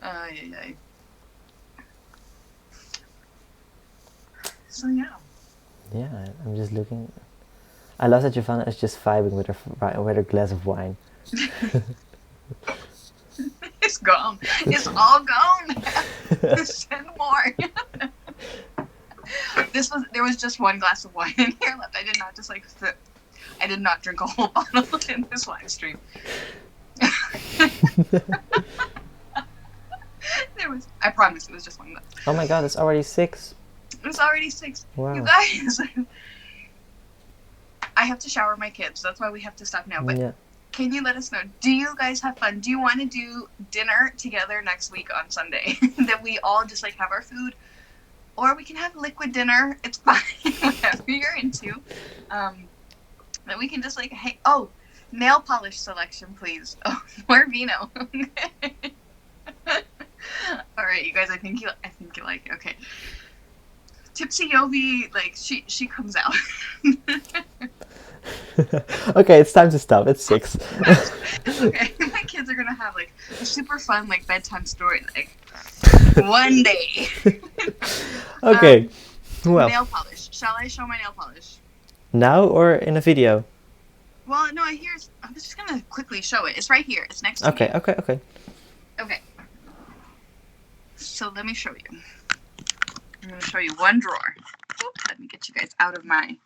Ay. So yeah. Yeah, I'm just looking. I love that Giovanna is just vibing with her glass of wine. It's gone. It's all gone. Send more. There was just one glass of wine in here left. I did not just like I did not drink a whole bottle in this live stream. I promise it was just one. Oh my god, it's already 6. It's already 6. Wow. You guys, I have to shower my kids. That's why we have to stop now. But Yeah. can you let us know? Do you guys have fun? Do you want to do dinner together next week on Sunday? That we all just like have our food, or we can have liquid dinner. It's fine, whatever you're into. That we can just like hey. Oh, nail polish selection, please. Oh, more vino. All right, you guys. I think you like it. Okay. Tipsy Jovie, like she comes out. Okay, it's time to stop. It's 6. Okay, my kids are gonna have like a super fun like bedtime story like one day. Okay. Well. Nail polish. Shall I show my nail polish? Now or in a video? Well, no. I was just gonna quickly show it. It's right here. It's next to me. Okay. Okay. So let me show you. I'm gonna show you one drawer. Oops, let me get you guys out of my.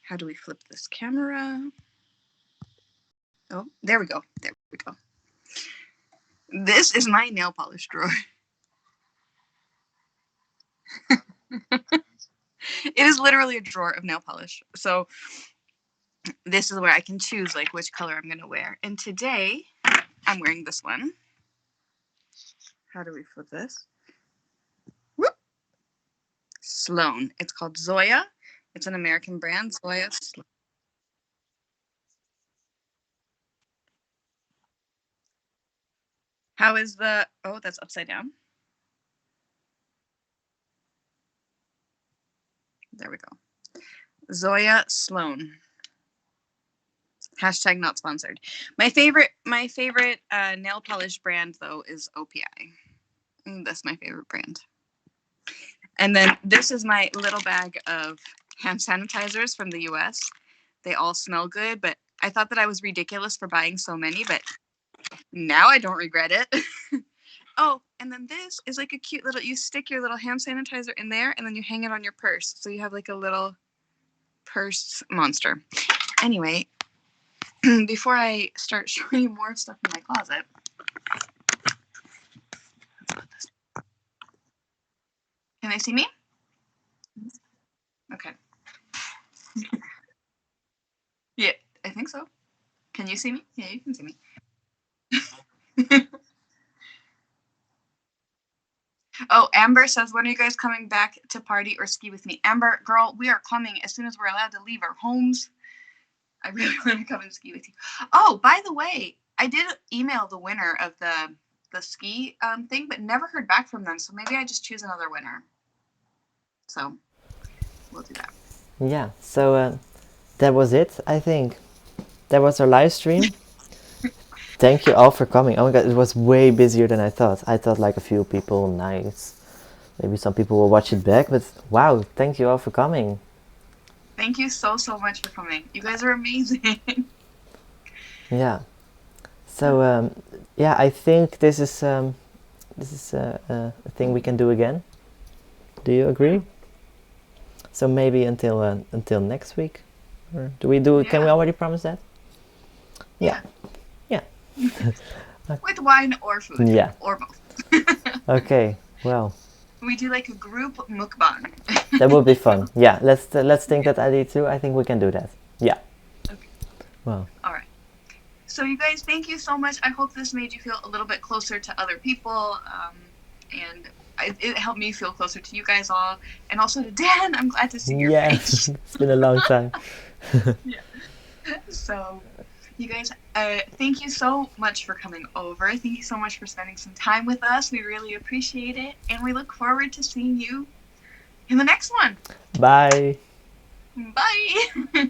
How do we flip this camera? Oh, there we go. There we go. This is my nail polish drawer. It is literally a drawer of nail polish. So this is where I can choose like which color I'm gonna wear. And today I'm wearing this one. How do we flip this? Whoop. Sloan. It's called Zoya. It's an American brand. Zoya. How is the... Oh, that's upside down. There we go. Zoya Sloan. Hashtag not sponsored. My favorite nail polish brand, though, is OPI. That's my favorite brand. And then this is my little bag of hand sanitizers from the US. They all smell good, but I thought that I was ridiculous for buying so many, but now I don't regret it. Oh, and then this is like a cute little, you stick your little hand sanitizer in there and then you hang it on your purse. So you have like a little purse monster. Anyway, before I start showing you more stuff in my closet, let's put this. Can they see me? Okay. Yeah, I think so. Can you see me? Yeah, you can see me. Oh, Amber says, when are you guys coming back to party or ski with me? Amber, girl, we are coming as soon as we're allowed to leave our homes. I really want to come and ski with you. Oh, by the way, I did email the winner of the ski thing, but never heard back from them. So maybe I just choose another winner. So we'll do that. Yeah, so that was it, I think. That was our live stream. Thank you all for coming. Oh my god, it was way busier than I thought. I thought like a few people, nice. Maybe some people will watch it back, but wow, thank you all for coming. Thank you so much for coming. You guys are amazing. Yeah. So yeah, I think this is a thing we can do again. Do you agree? So maybe until next week, or do we do? Yeah. Can we already promise that? Yeah. Yeah. With wine or food. Yeah. Or both. Okay. Well. We do like a group mukbang. That would be fun. Yeah. Let's think that idea too. I think we can do that. Yeah. Okay. Well. All right. So you guys, thank you so much. I hope this made you feel a little bit closer to other people, and it helped me feel closer to you guys all, and also to Dan. I'm glad to see your face. It's been a long time. Yeah. So, you guys, thank you so much for coming over. Thank you so much for spending some time with us. We really appreciate it, and we look forward to seeing you in the next one. Bye. Bye.